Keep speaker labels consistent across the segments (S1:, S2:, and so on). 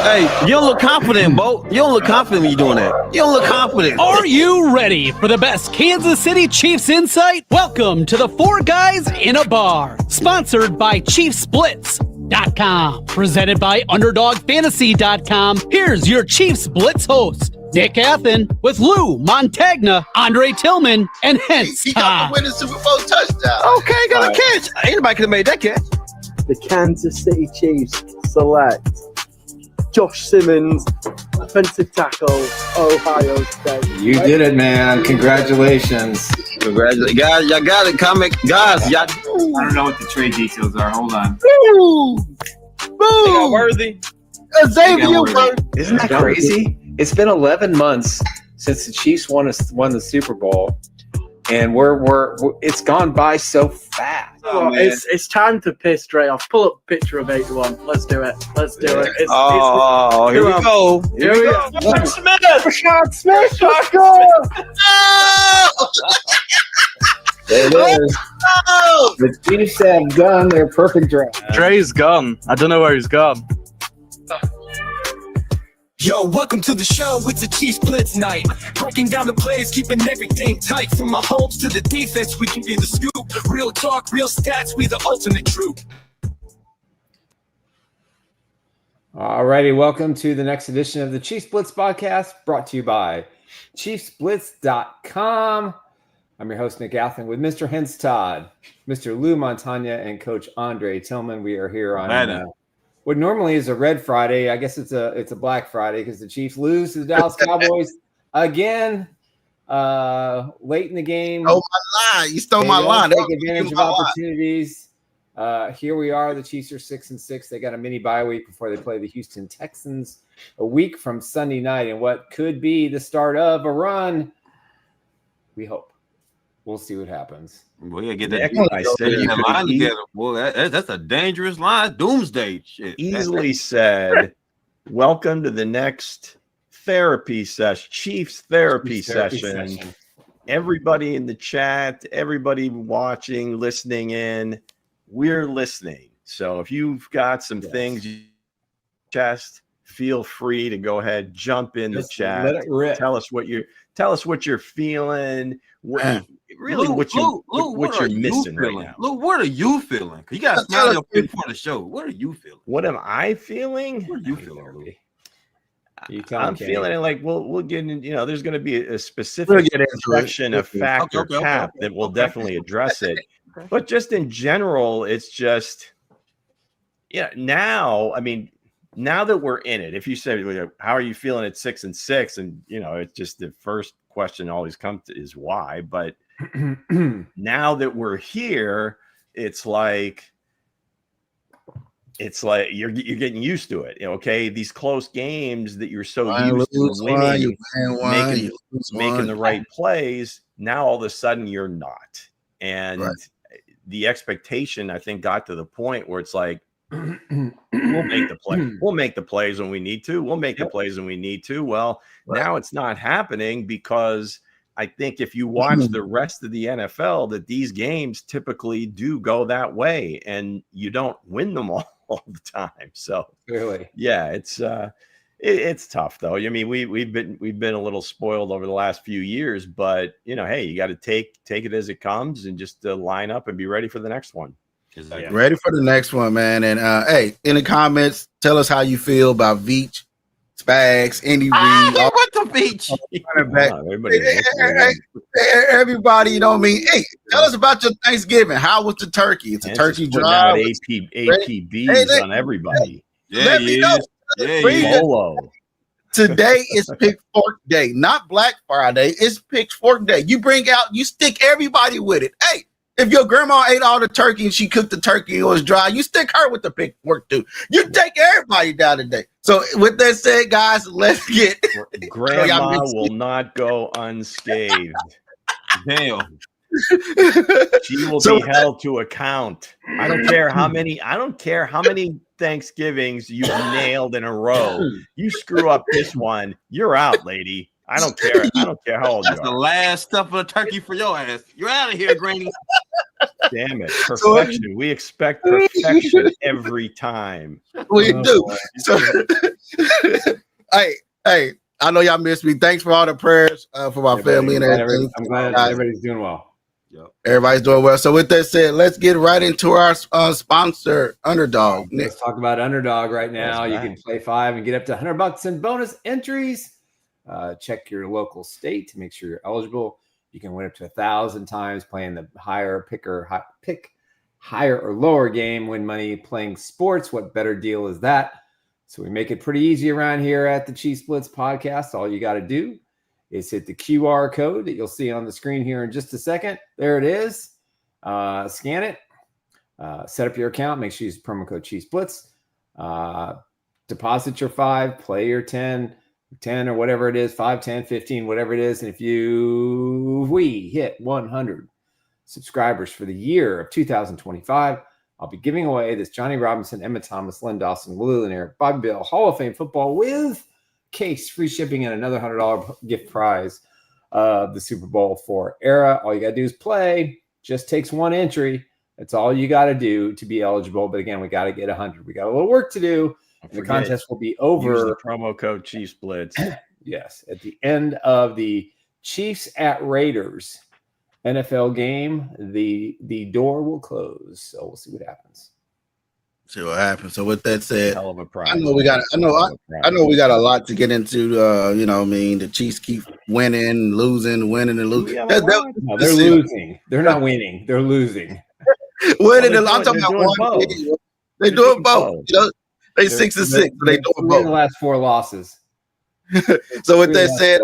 S1: Hey, you don't look confident, Bo. You don't look confident when you're doing that. You don't look confident.
S2: Are you ready for the best Kansas City Chiefs insight? Welcome to the Four Guys in a Bar, sponsored by ChiefsBlitz.com, presented by UnderdogFantasy.com. Here's your Chiefs Blitz host, Nick Athen, with Lou Montagna, Andre Tillman, and Hense
S3: He got
S2: Todd.
S3: the winning Super Bowl touchdown.
S1: Okay, got a catch. Anybody could have made that catch.
S4: The Kansas City Chiefs select Josh Simmons, offensive tackle, Ohio State.
S5: You did it, man. Congratulations.
S1: Congratulations. Guys, y'all got it. Comment. Guys, y'all.
S5: I don't know what the trade details are. Hold on.
S3: Boom!
S1: They got Worthy.
S3: Xavier Worthy.
S5: Isn't that crazy? It's been 11 months since the Chiefs won the Super Bowl, and we're it's gone by so fast.
S4: Oh, it's time to piss Dre off. Pull up a picture of 81. Let's do it. Let's do it.
S1: Here we go.
S4: Here we go.
S1: Smith.
S4: Rashad Smith.
S5: There it is. The Chiefs have done their perfect draft.
S6: Dre's gone. I don't know where he's gone.
S7: Yo, welcome to the show. It's a Chiefs Blitz night. Breaking down the plays, keeping everything tight. From my homes to the defense, we can be the scoop. Real talk, real stats, we the ultimate truth.
S5: Alrighty, welcome to the next edition of the Chiefs Blitz Podcast, brought to you by ChiefsBlitz.com. I'm your host, Nick Athen, with Mr. Hense Todd, Mr. Lou Montagna, and Coach Andre Tillman. We are here on what normally is a Red Friday. I guess it's a Black Friday because the Chiefs lose to the Dallas Cowboys again late in the game.
S3: Oh, my line. You stole my line.
S5: Take advantage of opportunities. Here we are. The Chiefs are 6-6. They got a mini bye week before they play the Houston Texans a week from Sunday night, and what could be the start of a run. We hope. We'll see what happens.
S1: Well, yeah, get that line together. Well, that's a dangerous line. Doomsday shit.
S6: Easily said. Welcome to the next therapy session, Chiefs therapy session. Everybody in the chat, everybody watching, listening in, we're listening. So if you've got some things you chest, feel free to go ahead, jump in the chat. Let it rip. Tell us what you're feeling. What you're missing right now.
S1: Lou, what are you feeling? You got to smile up before the show. What are you feeling?
S6: What am I feeling?
S1: What are you feeling, Lou?
S6: I'm feeling it like we'll get in, there's going to be a specific section of fact or cap that will definitely address it. But just in general, it's just, now that we're in it, if you say, how are you feeling at 6-6? And, it's just the first question always comes to is why. But now that we're here, it's like you're getting used to it. Okay, these close games that you're so used to winning, making the right plays. Now all of a sudden you're not, and the expectation I think got to the point where it's like we'll make the play. We'll make the plays when we need to. We'll make the plays when we need to. Well, now it's not happening because I think if you watch the rest of the NFL, that these games typically do go that way, and you don't win them all the time. So
S5: really,
S6: it's tough though. I mean, we've been a little spoiled over the last few years, but hey, you got to take it as it comes and just line up and be ready for the next one.
S3: Ready for the next one, man. And hey, in the comments, tell us how you feel about Veach, Spags, Andy Reid.
S1: What the Veach?
S3: Everybody, you know what I mean? Hey, tell us about your Thanksgiving. How was the turkey? It's a turkey drive.
S6: APBs on everybody.
S3: Let me know. Today is Pitchfork Day, not Black Friday. It's Pitchfork Day. You stick everybody with it. Hey, if your grandma ate all the turkey and she cooked the turkey and it was dry, you stick her with the pitchfork too. You take everybody down today. So with that said, guys, let's get.
S6: Grandma will not go unscathed.
S1: Damn.
S6: She will be held to account. I don't care how many Thanksgivings you've nailed in a row. You screw up this one, you're out, lady. I don't care. I don't care how old you are.
S1: That's the last stuff of the turkey for your ass. You're out of here, Granny.
S6: Damn it. Perfection. We expect perfection every time.
S3: We do. So, hey, I know y'all missed me. Thanks for all the prayers for my family and everything.
S5: I'm glad everybody's doing well.
S1: Yep.
S3: Everybody's doing well. So with that said, let's get right into our sponsor, Underdog.
S5: Let's talk about Underdog right now. You can play 5 and get up to $100 in bonus entries. Check your local state to make sure you're eligible. You can win up to 1,000 times playing the pick higher or lower game. Win money playing sports. What better deal is that? So we make it pretty easy around here at the Chiefs Blitz Podcast. All you got to do is hit the QR code that you'll see on the screen here in just a second. There it is. Scan it. Set up your account. Make sure you use promo code Chiefs Blitz. Deposit your 5. Play your 10 or whatever it is, 5, 10, 15, whatever it is. And if we hit 100 subscribers for the year of 2025, I'll be giving away this Johnny Robinson, Emmitt Thomas, Len Dawson, Willie Lanier, Bobby Bill Hall of Fame football with case, free shipping, and another $100 gift prize of the Super Bowl 4 era. All you got to do is play. Just takes 1 entry. That's all you got to do to be eligible. But again, we got to get 100. We got a little work to do. The contest will be over.
S6: Use the promo code Chiefs Blitz.
S5: Yes, at the end of the Chiefs at Raiders NFL game, the door will close. So we'll see what happens.
S3: See what happens. So with that said,
S6: Hell of a prize.
S3: I know we got a lot to get into. The Chiefs keep winning, losing, winning, and losing.
S5: They're losing. They're not winning. They're losing.
S3: Winning. I'm talking about one. They're doing both. They 6-6. So they doing both.
S5: The last 4 losses.
S3: So with that said,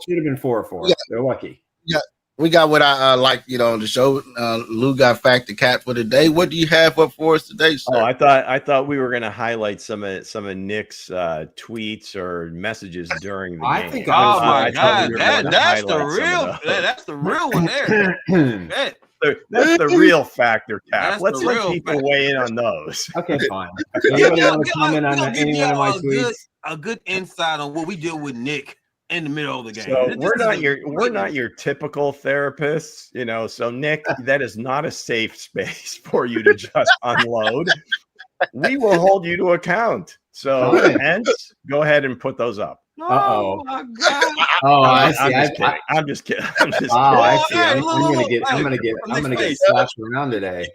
S5: should have been 4-4. They're lucky.
S3: Yeah, we got what I like, on the show. Lou got fact and cat for today. What do you have up for us today, sir?
S6: Oh, I thought we were going to highlight some of Nick's tweets or messages during the game.
S5: I think.
S1: Oh my God, that's the real one there.
S6: That's the real factor, Cap. Let's let people weigh in on those.
S5: Okay, fine. Anybody want to comment on any one of my tweets?
S1: A good insight on what we did with Nick in the middle of the game.
S6: So we're not your typical therapists, So Nick, that is not a safe space for you to just unload. We will hold you to account. So hence, go ahead and put those up.
S5: Oh
S1: my God!
S5: Oh, I see.
S6: I'm just kidding.
S5: I'm see. I'm gonna get slapped around today.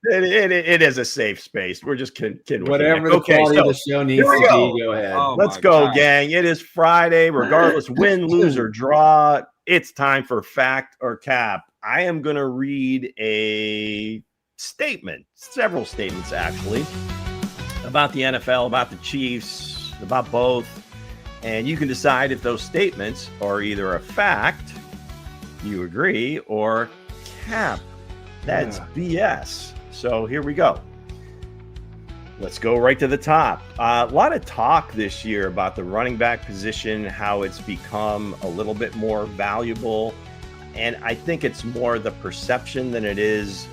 S6: It is a safe space. We're just kidding.
S5: Whatever the quality of the show needs to be, go ahead.
S6: Let's go, gang. It is Friday. Regardless, win, lose, or draw, it's time for fact or cap. I am going to read a statement, several statements actually, about the NFL, about the Chiefs, about both. And you can decide if those statements are either a fact, you agree, or cap. That's BS. So here we go. Let's go right to the top. A lot of talk this year about the running back position, how it's become a little bit more valuable. And I think it's more the perception than it is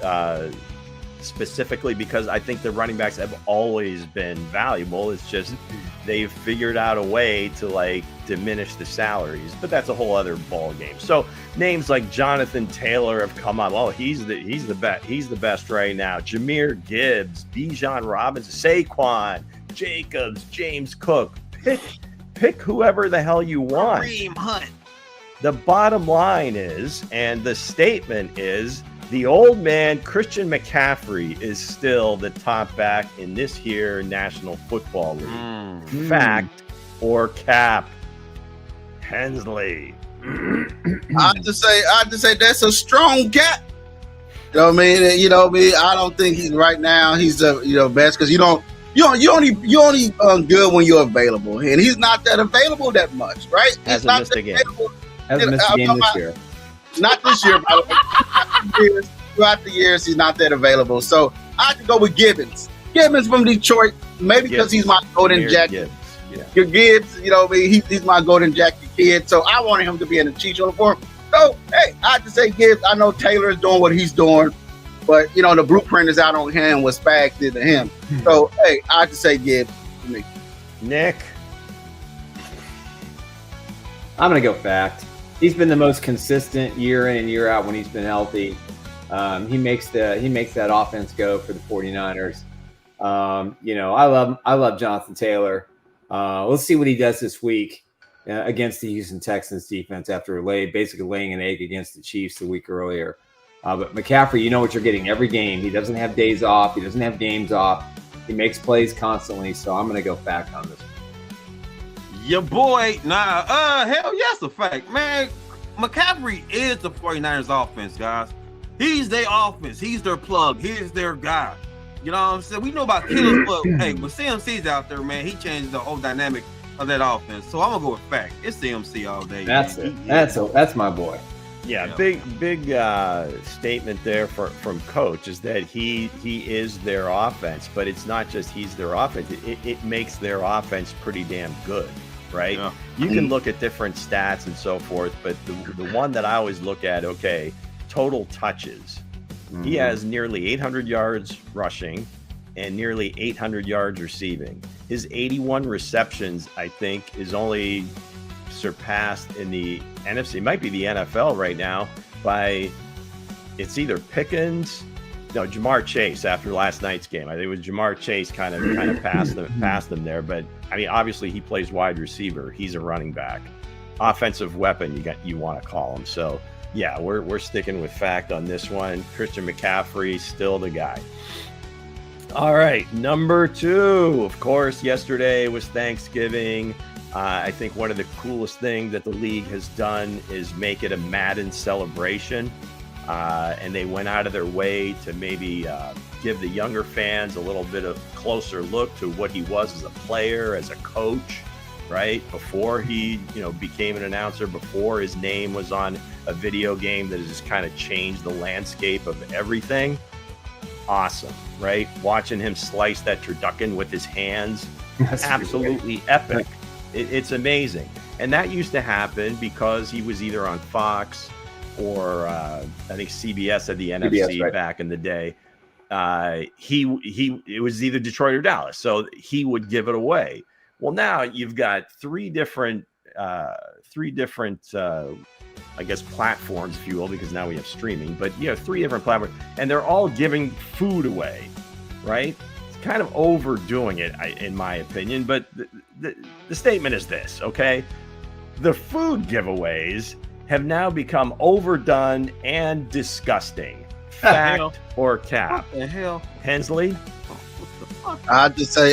S6: specifically, because I think the running backs have always been valuable. It's just they've figured out a way to diminish the salaries, but that's a whole other ball game. So names like Jonathan Taylor have come up. Oh, he's the best right now. Jahmyr Gibbs, Bijan Robinson, Saquon, Jacobs, James Cook. Pick whoever the hell you want.
S1: Kareem Hunt.
S6: The bottom line is, and the statement is, the old man Christian McCaffrey is still the top back in this here National Football League. Fact or cap? Hensley.
S3: I have to say that's a strong cap. You know what I mean? I don't think he's right now. He's the best, because you only good when you're available, and he's not that available that much, right? He's
S6: Hasn't missed a game.
S5: Hasn't missed a game this year.
S3: Not this year, by the way. Throughout the years, he's not that available. So I have to go with Gibbons. Gibbons from Detroit, maybe because he's my golden jacket. Gibbs, he's my golden jacket kid. So I wanted him to be in the Chiefs uniform. So, hey, I have to say Gibbs. I know Taylor is doing what he's doing, but, the blueprint is out on him, what Spags did to him. So, hey, I have to say Gibbs for me.
S6: Nick.
S5: I'm going to go fact. He's been the most consistent year in and year out when he's been healthy. He makes that offense go for the 49ers. I love Jonathan Taylor. Let's see what he does this week against the Houston Texans defense after basically laying an egg against the Chiefs a week earlier. But McCaffrey, you know what you're getting every game. He doesn't have days off. He doesn't have games off. He makes plays constantly. So I'm going to go fact on this.
S1: Your boy, hell yes, a fact, man. McCaffrey is the 49ers offense, guys. He's their offense. He's their plug. He's their guy. You know what I'm saying? We know about killers, but hey, when CMC's out there, man, he changes the whole dynamic of that offense. So I'm gonna go with fact. It's CMC all day.
S5: That's
S1: man.
S5: it. That's my boy.
S6: Yeah, big statement there from Coach is that he is their offense, but it's not just he's their offense. It makes their offense pretty damn good, right? Yeah. You can look at different stats and so forth, but the one that I always look at, okay, total touches. Mm-hmm. He has nearly 800 yards rushing and nearly 800 yards receiving. His 81 receptions, I think, is only surpassed in the NFC. It might be the NFL right now by it's either Jamar Chase after last night's game. I think it was Jamar Chase kind of passed them there. But I mean, obviously he plays wide receiver. He's a running back, offensive weapon. You want to call him. So yeah, we're sticking with fact on this one. Christian McCaffrey still the guy. All right, number 2. Of course, yesterday was Thanksgiving. I think one of the coolest things that the league has done is make it a Madden celebration. And they went out of their way to maybe give the younger fans a little bit of closer look to what he was as a player, as a coach, right? Before he, became an announcer, before his name was on a video game that has just kind of changed the landscape of everything. Awesome, right? Watching him slice that turducken with his hands, absolutely epic. It's amazing. And that used to happen because he was either on Fox or I think CBS had the NFC right. Back in the day. It was either Detroit or Dallas, so he would give it away. Well, now you've got three different I guess platforms, if you will, because now we have streaming, but you have 3 different platforms and they're all giving food away, right? It's kind of overdoing it, in my opinion, but the statement is this, okay? The food giveaways have now become overdone and disgusting. Fact or cap?
S1: What the hell?
S6: Hensley?
S3: I'd just say,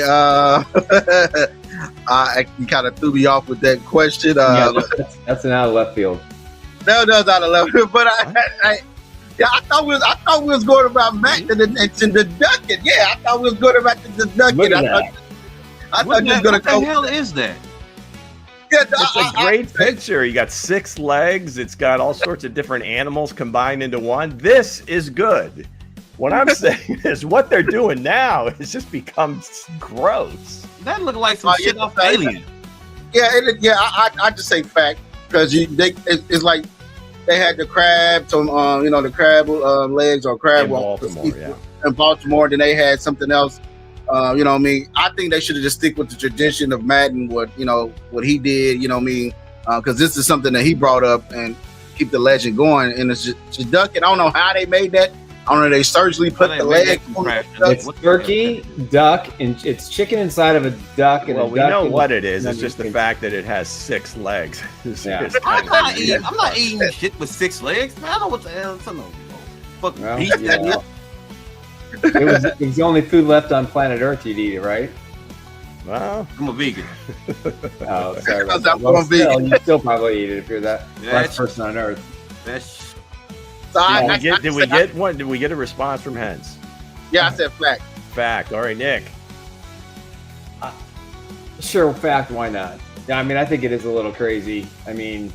S3: you kind of threw me off with that question.
S5: That's an out of left field.
S3: No, that's out of left field. But I thought we was going about Matt and the ducking. Yeah, I thought we was going about the ducking. I thought you was going to
S1: go. What the hell is that?
S3: Yeah,
S6: it's a great picture. You got 6 legs. It's got all sorts of different animals combined into one. This is good. What I'm saying is what they're doing now has just become gross.
S1: That looked like some shit off Alien.
S3: Yeah, I just say fact because it's like they had the crab, the crab legs or crab
S6: in Baltimore,
S3: in Baltimore. Then they had something else. I think they should have just stick with the tradition of Madden, what he did, because this is something that he brought up and keep the legend going. And it's just ducking. I don't know how they made that. I don't know. They surgically put the leg.
S5: It's turkey, duck, and it's chicken inside of a duck. And
S6: we know what it is. It's just the fact that it has 6 legs.
S1: I'm not eating shit with 6 legs. Man, I don't know what the hell. Fuck beast.
S5: It was the only food left on planet Earth you'd eat it, right?
S6: Well,
S1: I'm a vegan.
S5: Oh, sorry. You still probably eat it if you're that last person on Earth.
S6: Did we get a response from Hense?
S3: Yeah, I said fact.
S6: Fact. All right, Nick.
S5: Sure, fact. Why not? Yeah, I mean, I think it is a little crazy. I mean,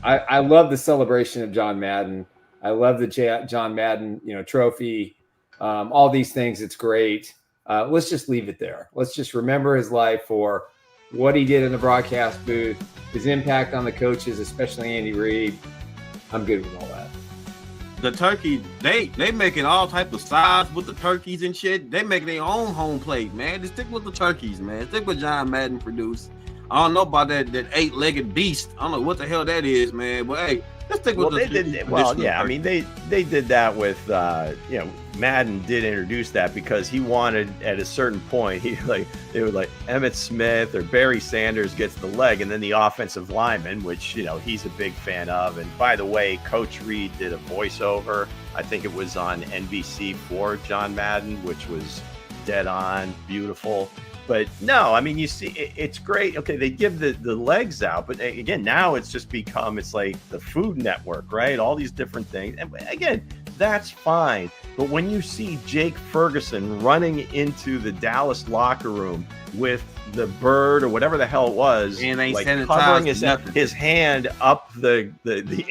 S5: I love the celebration of John Madden. I love the John Madden, trophy, all these things. It's great. Let's just leave it there. Let's just remember his life for what he did in the broadcast booth, his impact on the coaches, especially Andy Reid. I'm good with all that.
S1: The turkey, they making all type of sides with the turkeys and shit. They making their own home plate, man. Just stick with the turkeys, man. Stick with John Madden produced. I don't know about that 8-legged beast. I don't know what the hell that is, man. But hey, Let's stick
S6: Well,
S1: with
S6: they did. Well, yeah. I mean, they did that with Madden did introduce that because he wanted at a certain point they would like Emmitt Smith or Barry Sanders gets the leg, and then the offensive lineman, which he's a big fan of. And by the way, Coach Reed did a voiceover. I think it was on NBC for John Madden, which was dead on, beautiful. But no, I mean, you see, it's great. Okay, they give the legs out, but again, now it's just become, it's like the Food Network, right? All these different things. And again, that's fine. But when you see Jake Ferguson running into the Dallas locker room with the bird or whatever the hell it was,
S1: and they
S6: like
S1: covering
S6: his hand up the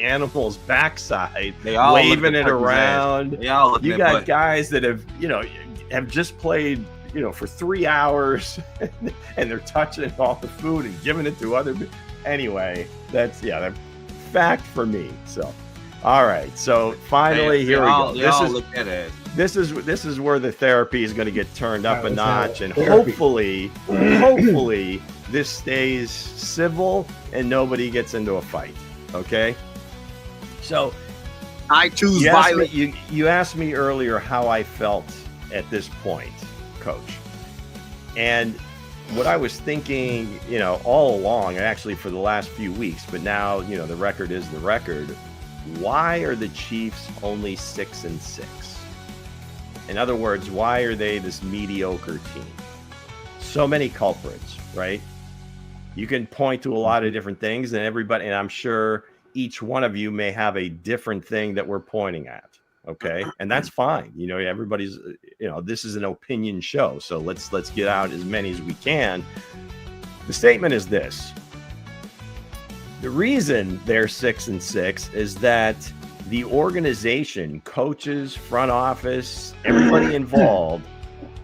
S6: animal's backside,
S1: they
S6: waving it around. You got
S1: butt.
S6: Guys that have just played for 3 hours and they're touching all the food and giving it to other people. Anyway, that's fact for me. So, all right. So finally, here we go. This is where the therapy is going to get turned up a notch, and hopefully this stays civil and nobody gets into a fight. Okay. So
S3: I choose violence.
S6: You asked me earlier how I felt at this point, Coach. And what I was thinking, all along, actually for the last few weeks, but now, the record is the record. Why are the Chiefs only 6-6? In other words, why are they this mediocre team? So many culprits, right? You can point to a lot of different things, and I'm sure each one of you may have a different thing that we're pointing at. Okay. And that's fine. Everybody's, this is an opinion show. So let's get out as many as we can. The statement is this. The reason they're 6-6 is that the organization, coaches, front office, everybody involved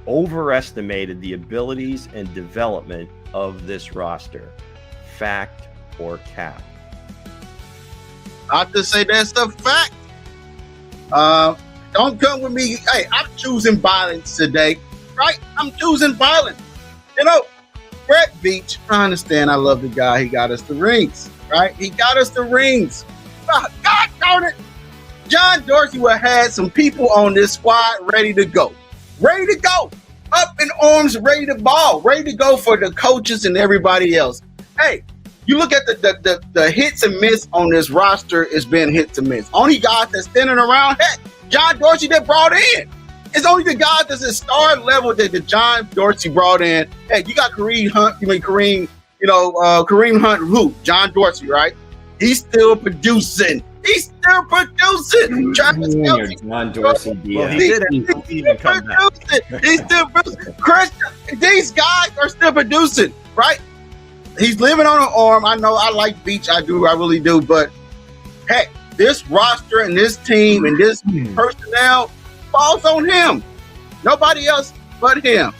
S6: overestimated the abilities and development of this roster. Fact or cap?
S3: I have to say that's a fact. Don't come with me. Hey, I'm choosing violence today, right? I'm choosing violence. Brett Beach, I understand. I love the guy. He got us the rings, right? He got us the rings. God darn it. John Dorsey would have had some people on this squad ready to go. Ready to go. Up in arms, ready to ball. Ready to go for the coaches and everybody else. Hey, you look at the hits and miss on this roster, it's been hits and miss. Only guys that's standing around, heck, John Dorsey that brought in. It's only the guys that's at star level that the John Dorsey brought in. Hey, you got Kareem Hunt, who? John Dorsey, right? He's still producing.
S6: John Dorsey.
S3: Well, he didn't even come back. He's still producing. These guys are still producing, right? He's living on an arm. I know I like Beach. I really do. But heck, this roster and this team and this personnel falls on him. Nobody else but him.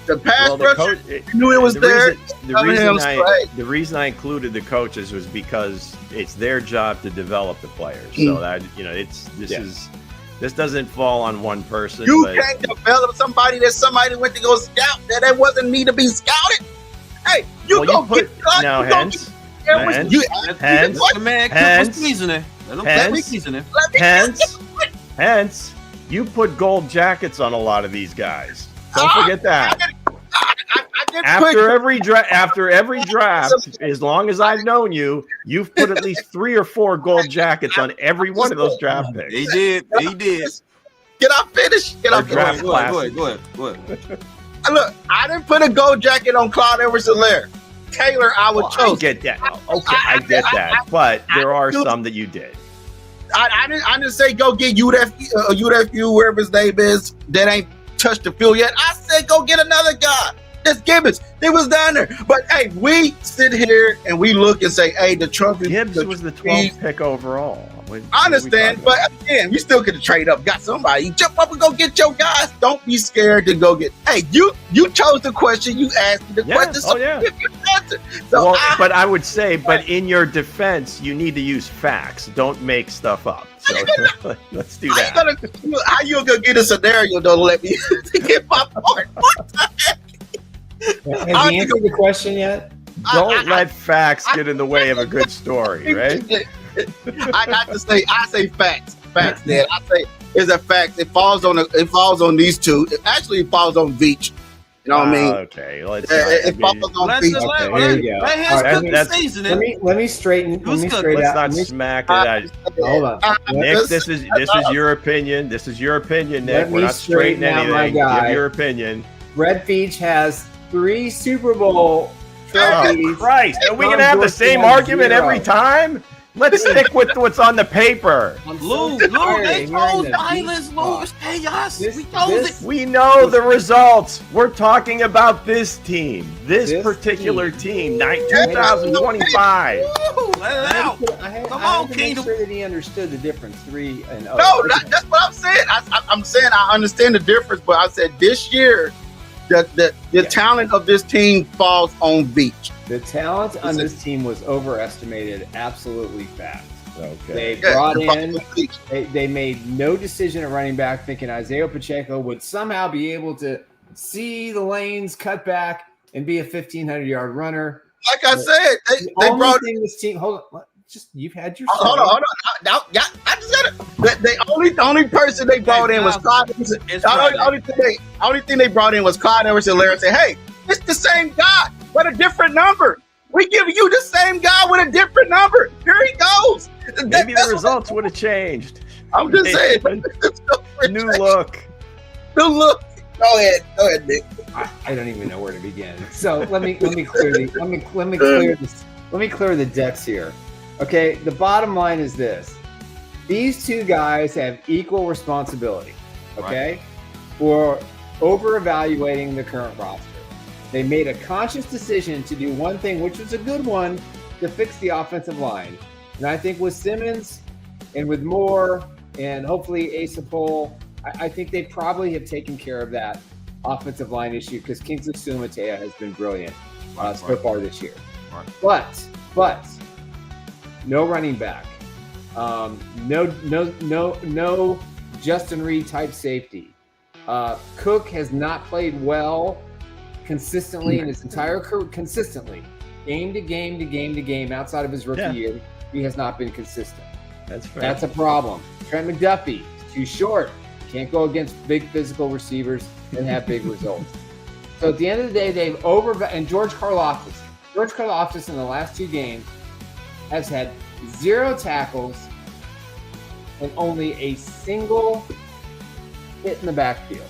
S3: The pass rusher, knew it was there.
S6: The reason I included the coaches was because it's their job to develop the players. So that this doesn't fall on one person.
S3: Can't develop somebody went to go scout that wasn't need to be scouted. Hey,
S6: Hence, you put gold jackets on a lot of these guys. Don't forget that. After every draft, as long as I've known you, you've put at least 3 or 4 gold jackets on every one of those draft picks.
S1: He did.
S3: Can I finish? Go ahead. Look, I didn't put a gold jacket on Clyde Edwards-Helaire. Taylor, I would choose.
S6: I get that. Okay, I get that. But there are some that you did.
S3: I didn't say go get UFU, wherever his name is, that ain't touched the field yet. I said go get another guy. That's Gibbons. He was down there. But hey, we sit here and we look and say, hey, the trophy.
S6: Gibbs was the 12th pick overall.
S3: I understand, but again, you still could trade up, got somebody. You jump up and go get your guys. Don't be scared to go get. Hey, you chose the question. You asked me the question. So give your answer. So
S6: but I would say, but in your defense, you need to use facts. Don't make stuff up. So let's do that.
S3: How you gonna get a scenario? Don't let me get my part.
S5: Have you answered the question yet?
S6: Don't let facts get in the way of a good story, right?
S3: I got to say, I say facts, Dad. I say it's a fact. It falls on these two. It falls on Veach. You know what I mean?
S6: Okay, let's.
S3: It falls on Veach.
S5: Let me straighten.
S6: Let's not smack it out.
S5: Hold on,
S6: Nick. This is your opinion. This is your opinion, Nick. We're not straightening anything. Give your opinion.
S5: Red Veach has 3 Super Bowl trophies.
S6: Christ, are we gonna have the same argument every time? Let's stick with what's on the paper.
S1: Lou, they chose violence, Lou. It's chaos. We chose it.
S6: We know the results. We're talking about this team, this particular team, 2025
S1: Let it out. Come on, Kingdom.
S5: Make sure that he understood the difference. 3-0.
S3: No, that's what I'm saying. I'm saying I understand the difference, but I said this year, the talent of this team falls on Veach.
S5: The talent on this team was overestimated absolutely fast.
S6: Okay.
S5: They brought in, they made no decision at running back, thinking Isaiah Pacheco would somehow be able to see the lanes, cut back, and be a 1,500-yard runner.
S3: Like I said, they brought in
S5: this team. Hold on, you've had your.
S3: Hold on. I just got it. The only person they brought in was Clyde. The only thing they brought in was Clyde Edwards-Helaire and said, "Hey, it's the same guy, but a different number. We give you the same guy with a different number. Here he goes."
S6: Maybe the results would have changed.
S3: I'm just saying.
S6: New look.
S3: Go ahead, Nick.
S5: I don't even know where to begin. So let me clear the decks here. Okay, the bottom line is this: these two guys have equal responsibility. Okay, for over-evaluating the current roster. They made a conscious decision to do one thing, which was a good one, to fix the offensive line. And I think with Simmons and with Moore and hopefully Asa Poole, I think they probably have taken care of that offensive line issue because Kingsley Sumatea has been brilliant so far this year. Right. But no running back, no Justin Reed type safety. Cook has not played well consistently in his entire career. Game to game, outside of his rookie year, he has not been consistent.
S6: That's fair.
S5: That's a problem. Trent McDuffie is too short. Can't go against big physical receivers and have big results. So at the end of the day, and George Karlaftis in the last 2 games has had 0 tackles and only a single hit in the backfield.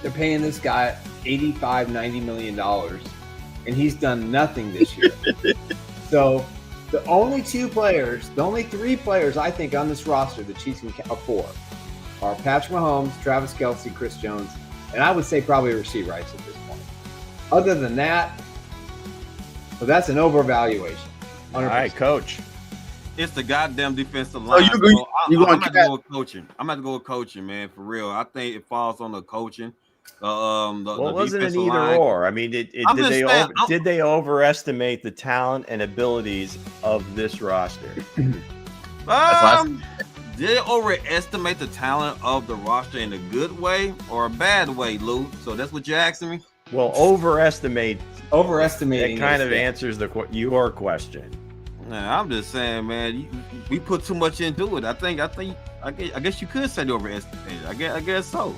S5: They're paying this guy $85-90 million, and he's done nothing this year. So the only 3 players I think on this roster the Chiefs can afford are Patrick Mahomes, Travis Kelce, Chris Jones, and I would say probably Rasheed Rice at this point. Other than that, so that's an overvaluation. 100%.
S6: All right, Coach.
S1: It's the goddamn defensive line.
S3: I'm going to go with
S1: coaching. I'm going to go with coaching, man, for real. I think it falls on the coaching.
S6: It wasn't an either
S1: line.
S6: or. I mean, did they overestimate the talent and abilities of this roster?
S1: Did they overestimate the talent of the roster in a good way or a bad way, Lou? So that's what you're asking me?
S6: Well, overestimating.
S5: It
S6: kind of answers your question.
S1: Nah, I'm just saying, man. We put too much into it. I guess you could say they overestimated. I guess so.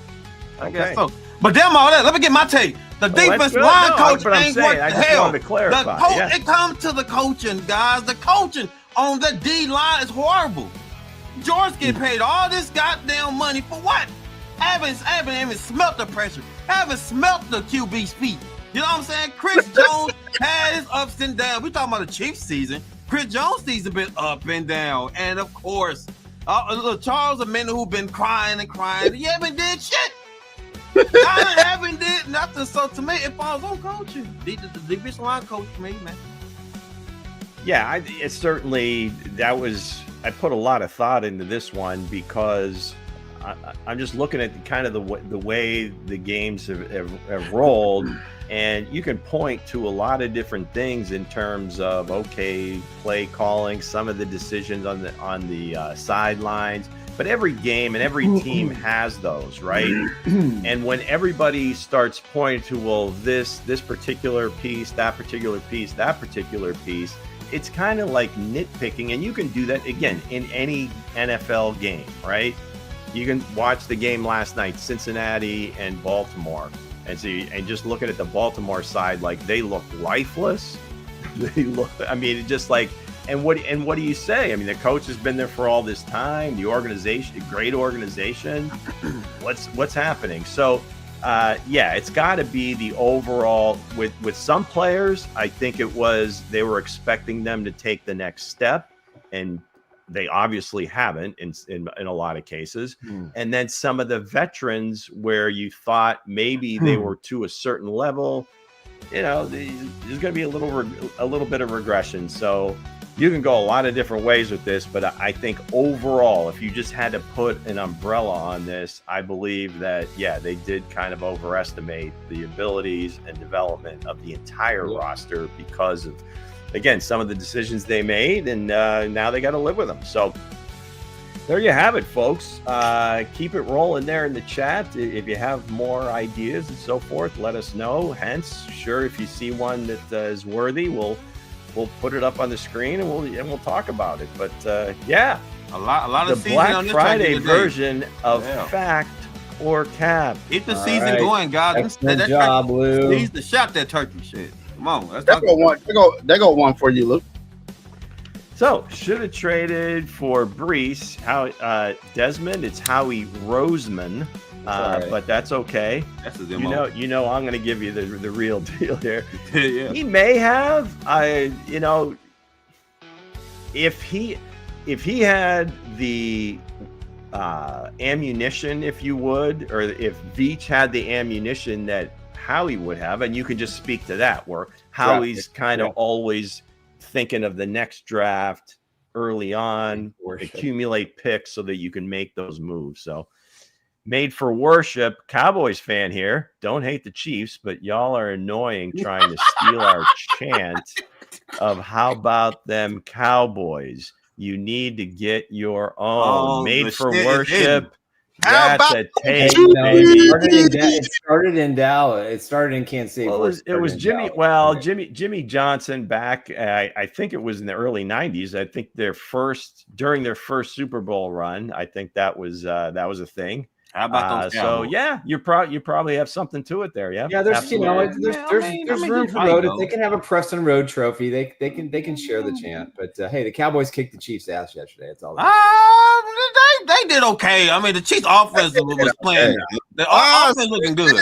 S1: I guess so. But damn all that. Let me get my take. The defense line coach ain't what the hell.
S6: I just wanted to clarify.
S1: It comes to the coaching, guys. The coaching on the D line is horrible. George getting paid all this goddamn money for what? Haven't even smelt the pressure. Haven't smelt the QB's feet. You know what I'm saying? Chris Jones had his ups and downs. We talking about the Chiefs season. Chris Jones season been up and down. And of course, Charles Amanda who been crying and crying. He haven't did shit. I haven't did nothing. So to me, it falls on coaching. The division line coach for me, man.
S6: Yeah, it certainly I put a lot of thought into this one because I'm just looking at kind of the way the games have rolled, and you can point to a lot of different things in terms of play calling, some of the decisions on the sidelines. But every game and every team has those, right? And when everybody starts pointing to, well, this particular piece, that particular piece, it's kind of like nitpicking, and you can do that again in any NFL game, right? You can watch the game last night, Cincinnati and Baltimore, and see, and just looking at the Baltimore side, like they look lifeless. They look, I mean, just like, and what do you say? I mean, the coach has been there for all this time. The organization, great organization. What's happening? So, yeah, it's got to be the overall. With some players, I think they were expecting them to take the next step, and they obviously haven't in a lot of cases. And then some of the veterans where you thought maybe they were to a certain level, you know, there's going to be a little bit of regression. So you can go a lot of different ways with this, but I think overall, if you just had to put an umbrella on this, I believe that, yeah, they did kind of overestimate the abilities and development of the entire roster because of, again, some of the decisions they made, and now they got to live with them. So there you have it, folks. Keep it rolling there in the chat. If you have more ideas and so forth, let us know. Hence, sure, if you see one that is worthy, we'll put it up on the screen and we'll talk about it. But yeah,
S1: a lot of
S6: the Black Friday version of Fact or Cap.
S1: Keep the season going, guys.
S5: Excellent job, Lou.
S1: Needs to shop that turkey shit. Come on, let's
S3: They go one for you, Luke.
S6: So should have traded for Brees. Desmond? It's Howie Roseman. But that's okay.
S1: That's his MO.
S6: You know, I'm going to give you the real deal here.
S1: Yeah.
S6: He may have, if he had the ammunition, if you would, or if Veach had the ammunition that Howie would have, and you can just speak to that, where Howie's kind of always thinking of the next draft early on, accumulate picks so that you can make those moves. So. Made for worship, Cowboys fan here. Don't hate the Chiefs, but y'all are annoying trying to steal our chant of how about them Cowboys. You need to get your own. Made for worship. That's a take.
S5: It started in Dallas. It started in Kansas City.
S6: Well, it was Jimmy. Dallas. Well, Jimmy Johnson back. I think it was in the early '90s. I think during their first Super Bowl run. I think that was a thing.
S1: How about those?
S6: So yeah, you probably have something to it there. Yeah.
S5: Yeah, there's there's room for road. If they can have a Preston Road trophy, they can share the chant. But hey, the Cowboys kicked the Chiefs' ass yesterday. It's all.
S1: They did okay. I mean, the Chiefs' offense was playing. The offense looking good.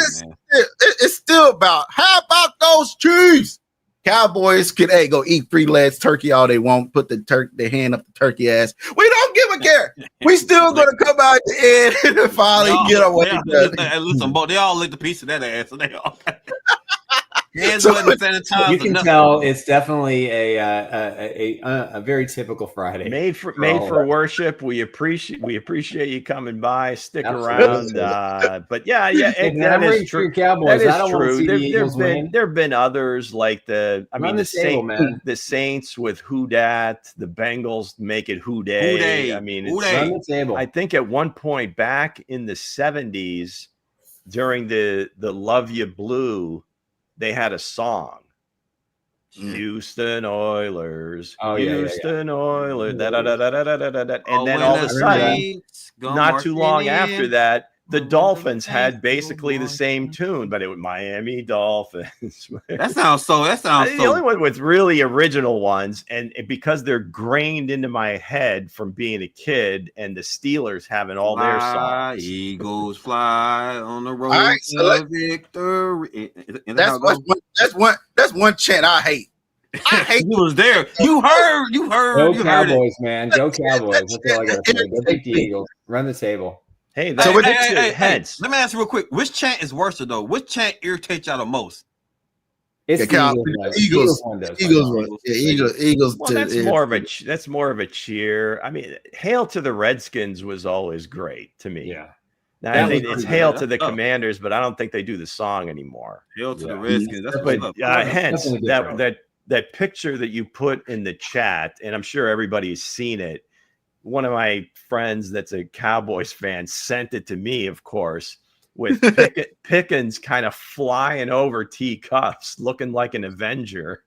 S3: It's still about how about those Chiefs? Cowboys can go eat 3 legs turkey all they want. Put the hand up the turkey ass. We don't give a care. We still gonna come out at the end and finally get away.
S1: Listen, they all licked a piece of that ass. So they all.
S5: You can tell it's definitely a very typical Friday.
S6: Made for worship. We appreciate you coming by. Stick around. But yeah, that is true.
S5: Cowboys.
S6: That is true. There've been others like the Saints with Who Dat, the Bengals make it Who Day. I mean, I think at one point back in the 70s during the Love You Blue, they had a song, Houston Oilers, Houston Oilers, and then all of a sudden, not too long after that, the Dolphins had basically the same tune, but it was Miami Dolphins.
S1: That sounds
S6: the only one with really original ones, and because they're grained into my head from being a kid, and the Steelers having all their songs.
S1: Eagles fly on the road to victory.
S3: That's one chant I hate.
S1: You was there. You heard.
S5: Go Cowboys, man. Go Cowboys. That's all I got to say. Go take the Eagles. Run the table.
S6: Hey,
S1: let me ask you real quick. Which chant is worse though? Which chant irritates y'all the most?
S5: It's
S3: the Eagles. Eagles.
S6: Well, that's more of a cheer. I mean, "Hail to the Redskins" was always great to me.
S5: Yeah.
S6: Now I think it's "Hail to the Commanders," but I don't think they do the song anymore.
S1: Hail to the Redskins.
S6: Hence that picture that you put in the chat, and I'm sure everybody's seen it. One of my friends that's a Cowboys fan sent it to me, of course. with Pickens kind of flying over teacups, looking like an Avenger.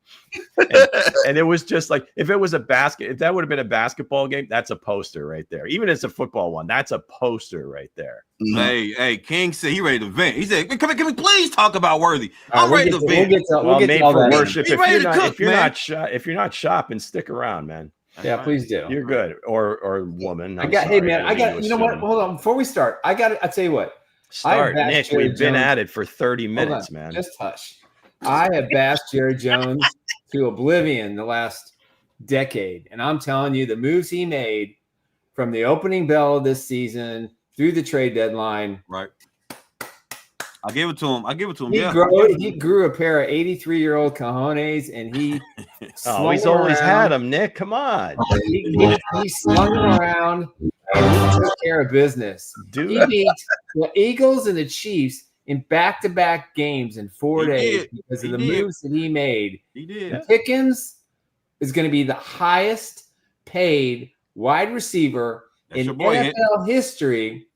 S6: And it was just like, if that would have been a basketball game, that's a poster right there. Even if it's a football one, that's a poster right there.
S1: Mm-hmm. Hey, King said he ready to vent. He said, can we please talk about Worthy? I'm ready to vent.
S6: We'll made for worship. If you're not shopping, stick around, man.
S5: Yeah, please do.
S6: You're good. Or woman.
S5: Hey man, you know what? Hold on. Before we start, I'll tell you what.
S6: Nick. We've been at it for 30 minutes, man.
S5: Just hush. I have bashed Jerry Jones to oblivion the last decade. And I'm telling you, the moves he made from the opening bell of this season through the trade deadline.
S1: Right. I'll give it to him.
S5: He grew a pair of 83-year-old cojones, and he
S6: he's always had them, Nick. Come on.
S5: He slung them around and he took care of business. He beat the Eagles and the Chiefs in back-to-back games in 4 days because of the moves that he made.
S1: He did.
S5: Pickens is going to be the highest paid wide receiver in NFL history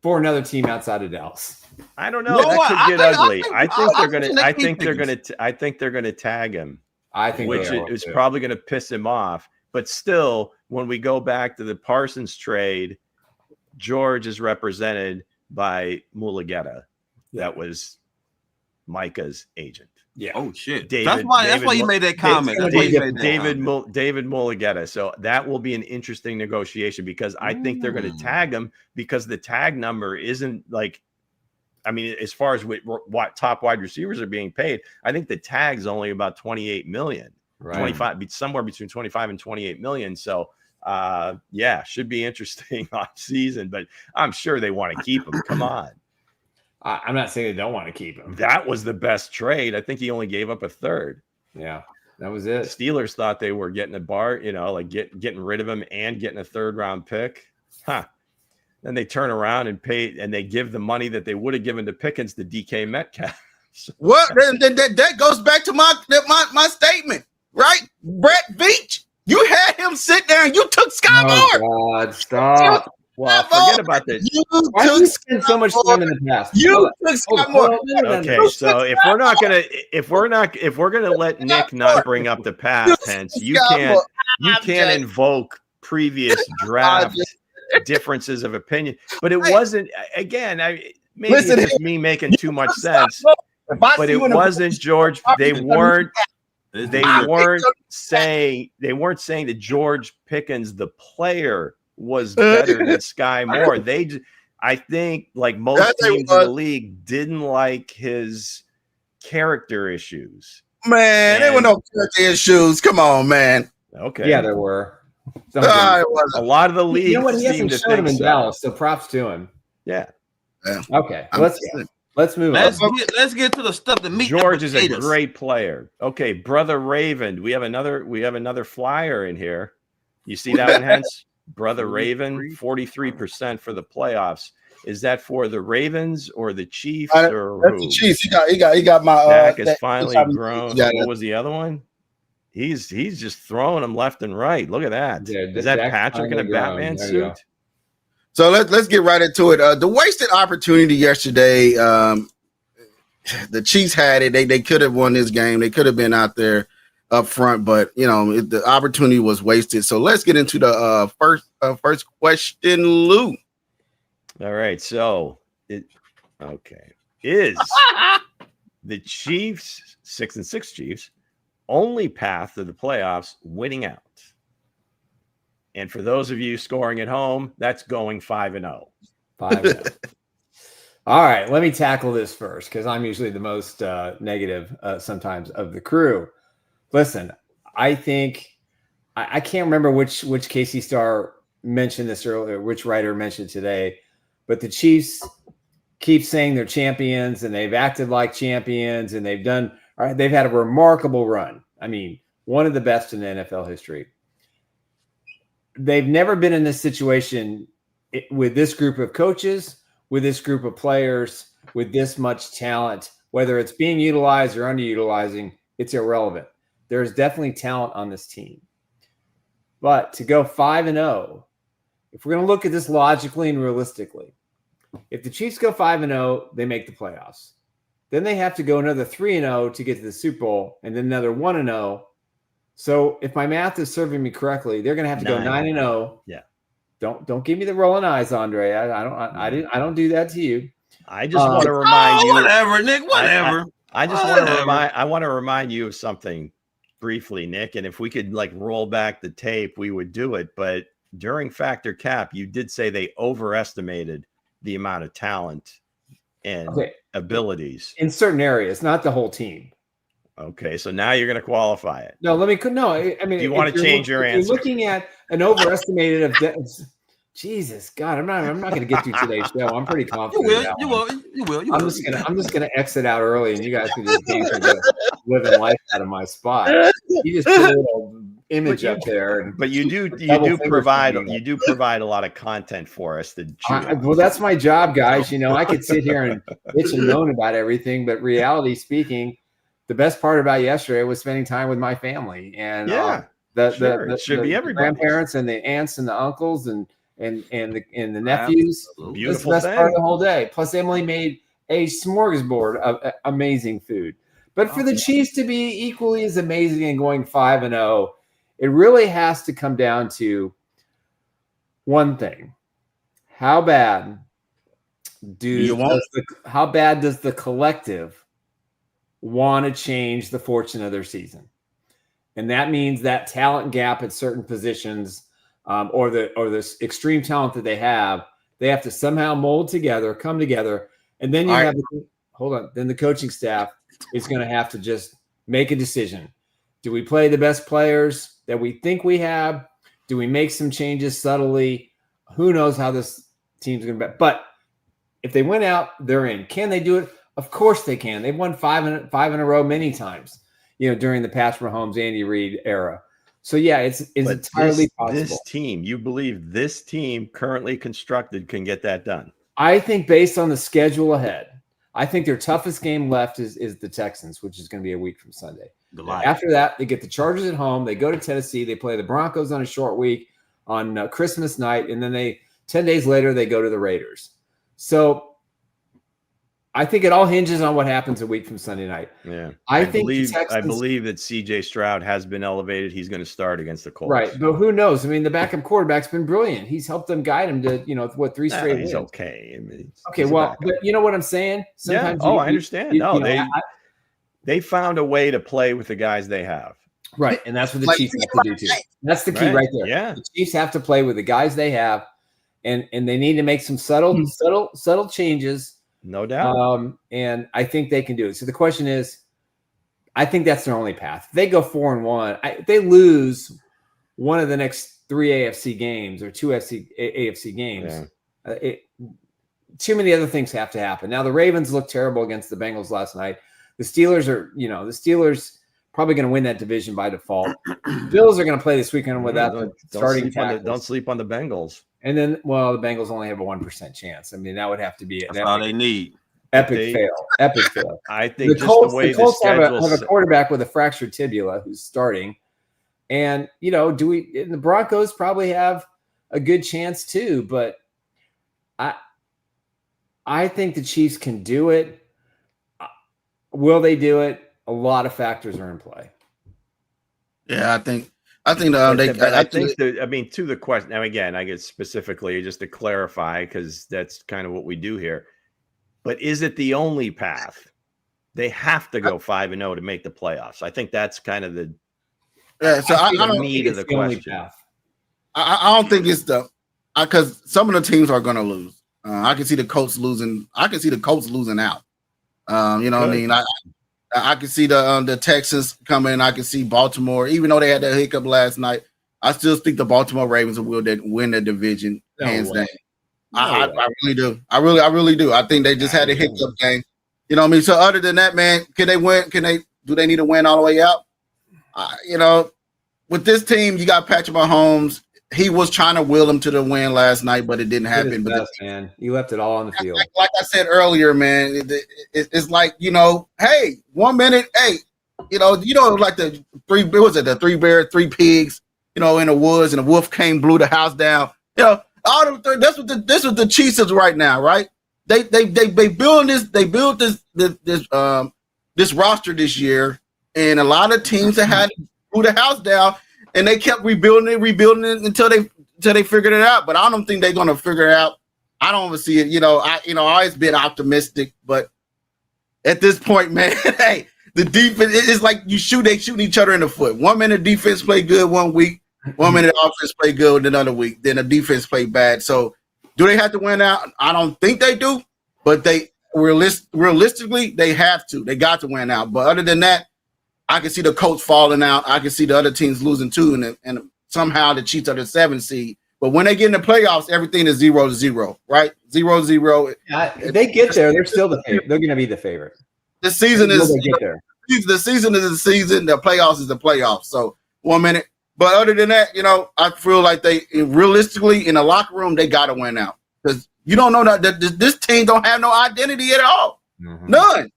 S5: for another team outside of Dallas.
S6: I don't know. That could get ugly. I think they're gonna tag him. Which is probably gonna piss him off. But still, when we go back to the Parsons trade, George is represented by Mulugeta. That was Micah's agent.
S5: Yeah.
S1: Oh shit. That's why you made that comment.
S6: David Mulugeta. So that will be an interesting negotiation because I think they're going to tag him because the tag number isn't like, I mean, as far as what top wide receivers are being paid, I think the tag's only about 28 million, right? 25, somewhere between 25 and 28 million. So should be interesting off season, but I'm sure they want to keep him. Come on.
S5: I'm not saying they don't want to keep him.
S6: That was the best trade. I think he only gave up a third.
S5: Yeah, that was it.
S6: Steelers thought they were getting getting rid of him and getting a third round pick. Then they turn around and pay, and they give the money that they would have given to Pickens to DK Metcalf.
S3: What? That goes back to my statement, right? Brett Veach, you had him sit down. You took Sky Moore.
S5: Oh God, stop.
S6: Well, forget about that.
S5: Why do you spend so much time in the past?
S3: You took Sky Moore.
S6: Okay, so if we're gonna let Nick not bring up the past tense, you can't invoke previous draft differences of opinion. But it wasn't. Again, maybe it's just me making too much sense. But it wasn't George. They weren't saying that George Pickens, the player, was better than Sky Moore. I think, like most teams in the league, didn't like his character issues.
S3: Man, there were no character issues. Come on, man.
S6: Okay.
S5: Yeah, there were.
S6: A lot of the league.
S5: You know what? He hasn't shown him in Dallas, so props to him.
S6: Yeah.
S5: Okay. Let's move on.
S1: Let's get to the stuff that meet.
S6: George is a great player. Okay, Brother Raven. We have another flyer in here. You see that one, Hence? Brother Raven, 43% for the playoffs. Is that for the Ravens or the Chiefs or
S3: that's
S6: who?
S3: The Chiefs. He got my
S6: Dak is finally grown. What was the other one? He's just throwing them left and right. Look at that.
S5: Dude,
S6: is that Patrick in a Batman suit?
S3: So let's get right into it. The wasted opportunity yesterday. The Chiefs had it. They could have won this game. They could have been out there up front, but the opportunity was wasted. So let's get into the first question, Lou.
S6: All right. So is the Chiefs 6-6 Chiefs only path to the playoffs winning out? And for those of you scoring at home, that's going 5-0.
S5: 5-0. All right, let me tackle this first because I'm usually the most negative sometimes of the crew. Listen, I think I can't remember which Casey Starr mentioned this earlier, which writer mentioned today, but the Chiefs keep saying they're champions and they've acted like champions and they've had a remarkable run. I mean, one of the best in NFL history. They've never been in this situation with this group of coaches, with this group of players, with this much talent, whether it's being utilized or underutilizing, it's irrelevant. There's definitely talent on this team. But to go 5-0, if we're going to look at this logically and realistically, If the Chiefs go 5-0, they make the playoffs. Then they have to go another 3-0 to get to the Super Bowl, and then another 1-0. So if my math is serving me correctly, they're going to have to go 9-0.
S6: Yeah.
S5: Don't give me the rolling eyes, Andre. I don't do that to you.
S6: I just want to remind you.
S1: Whatever, Nick. Whatever.
S6: I just want to remind. I want to remind you of something briefly, Nick. And if we could like roll back the tape, we would do it. But during Factor Cap, you did say they overestimated the amount of talent and abilities
S5: in certain areas, not the whole team.
S6: Okay, so now you're going to qualify it.
S5: No, let me. No, I mean,
S6: do you want to change your answer?
S5: You're looking at an overestimated of. Jesus God, I'm not going to get through today's show. I'm pretty confident. You will. I'm just gonna exit out early, and you guys can just dance living life out of my spot. You just put a little image up there.
S6: But you do provide a lot of content for us.
S5: Well, that's my job, guys. You know, I could sit here and bitch and moan about everything, but reality speaking, the best part about yesterday was spending time with my family and the grandparents and the aunts and the uncles and the nephews.
S6: Beautiful.
S5: That's the best part of the whole day. Plus, Emily made a smorgasbord of amazing food. But for the Chiefs to be equally as amazing and going 5-0, it really has to come down to one thing: how bad does the collective want to change the fortune of their season? And that means that talent gap at certain positions. Or this extreme talent that they have to somehow mold together, come together, and then then the coaching staff is going to have to just make a decision. Do we play the best players that we think we have? Do we make some changes subtly? Who knows how this team's going to be? But if they win out, they're in. Can they do it? Of course they can. They've won five in a row many times, during the Patrick Mahomes, Andy Reid era. So, yeah, it's entirely possible.
S6: This team, you believe this team currently constructed can get that done?
S5: I think based on the schedule ahead, I think their toughest game left is the Texans, which is going to be a week from Sunday. After that, they get the Chargers at home. They go to Tennessee. They play the Broncos on a short week on Christmas night. And then 10 days later, they go to the Raiders. So I think it all hinges on what happens a week from Sunday night.
S6: Yeah, I believe that C.J. Stroud has been elevated. He's going to start against the Colts.
S5: Right, but who knows? I mean, the backup quarterback's been brilliant. He's helped them guide him to 3 straight wins.
S6: He's okay.
S5: But you know what I'm saying?
S6: Sometimes I understand. They found a way to play with the guys they have.
S5: Right, and that's what the Chiefs have to do too. That's the key right there.
S6: Yeah,
S5: the Chiefs have to play with the guys they have, and they need to make some subtle changes.
S6: No doubt.
S5: And I think they can do it. So the question is, I think that's their only path. They go 4-1. They lose one of the next 3 AFC games or 2 AFC games. Yeah. Too many other things have to happen. Now the Ravens looked terrible against the Bengals last night. The Steelers probably going to win that division by default. Bills are going to play this weekend without the starting tackles.
S6: Don't sleep on the Bengals.
S5: And then, the Bengals only have a 1% chance. I mean, that would have to be
S1: that's all they need.
S5: Epic fail.
S6: I think
S5: the Colts have a quarterback with a fractured tibia who's starting, and the Broncos probably have a good chance too. But I think the Chiefs can do it. Will they do it? A lot of factors are in play.
S3: Yeah, I think
S6: to the question. Now, again, I guess specifically just to clarify, because that's kind of what we do here. But is it the only path? They have to go 5-0 to make the playoffs. I think that's kind of the need of the question.
S3: I don't think it's because some of the teams are going to lose. I can see the Colts losing. I can see the Colts losing out. You know what I mean? I can see the Texans coming. I can see Baltimore, even though they had that hiccup last night. I still think the Baltimore Ravens will win the division hands down. I really do. I really do. I think they just had a hiccup game. You know what I mean? So other than that, man, can they win? Do they need to win all the way out? With this team, you got Patrick Mahomes. He was trying to will them to the win last night, but it didn't happen.
S5: But man, you left it all on the field.
S3: Like I said earlier, man, it's like, hey, 1 minute, hey, like the three bears, 3 pigs, in the woods, and the wolf blew the house down. All this is what the Chiefs is right now, right? they build this roster this year, and a lot of teams that had to pull the house down, and they kept rebuilding it until they figured it out. But I don't think they're gonna figure it out. I don't even see it. I always been optimistic, but at this point, man, hey, the defense is like they shooting each other in the foot. 1 minute defense play good 1 week, 1 minute offense play good another week, then the defense play bad. So do they have to win out? I don't think they do, but they realistically they have to. They got to win out. But other than that, I can see the coach falling out. I can see the other teams losing too, and somehow the Chiefs are the 7th seed. But when they get in the playoffs, everything is 0-0, right? 0-0.
S5: If they get there, they're still the favorite. They're going to be the favorite.
S3: The season is
S5: get there.
S3: The season is the season. The playoffs is the playoffs. So 1 minute. But other than that, I feel like they realistically in the locker room they got to win out because you don't know that this team don't have no identity at all. Mm-hmm. None.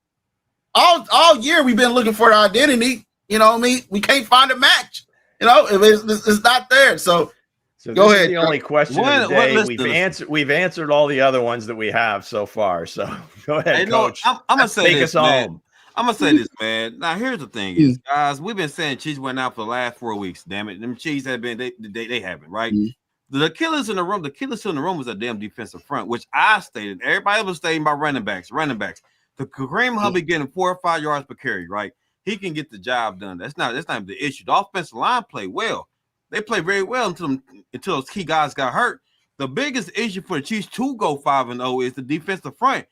S3: All year we've been looking for the identity. You know what I mean? We can't find a match. It's not there. So go ahead.
S6: The only question of the day. We've answered all the other ones that we have so far. So go ahead, Coach.
S1: I'm gonna say
S6: take
S1: this,
S6: us
S1: man.
S6: home.
S1: I'm gonna say this, man. Now here's the thing, is guys, we've been saying Chiefs went out for the last 4 weeks. Damn it, them Chiefs have been they haven't, right? Mm-hmm. The killers in the room was a damn defensive front, which I stated. Everybody was stating about running backs. The Kareem Hubbard getting 4 or 5 yards per carry, right? He can get the job done. That's not the issue. The offensive line played well. They played very well until those key guys got hurt. The biggest issue for the Chiefs to go 5-0 is the defensive front.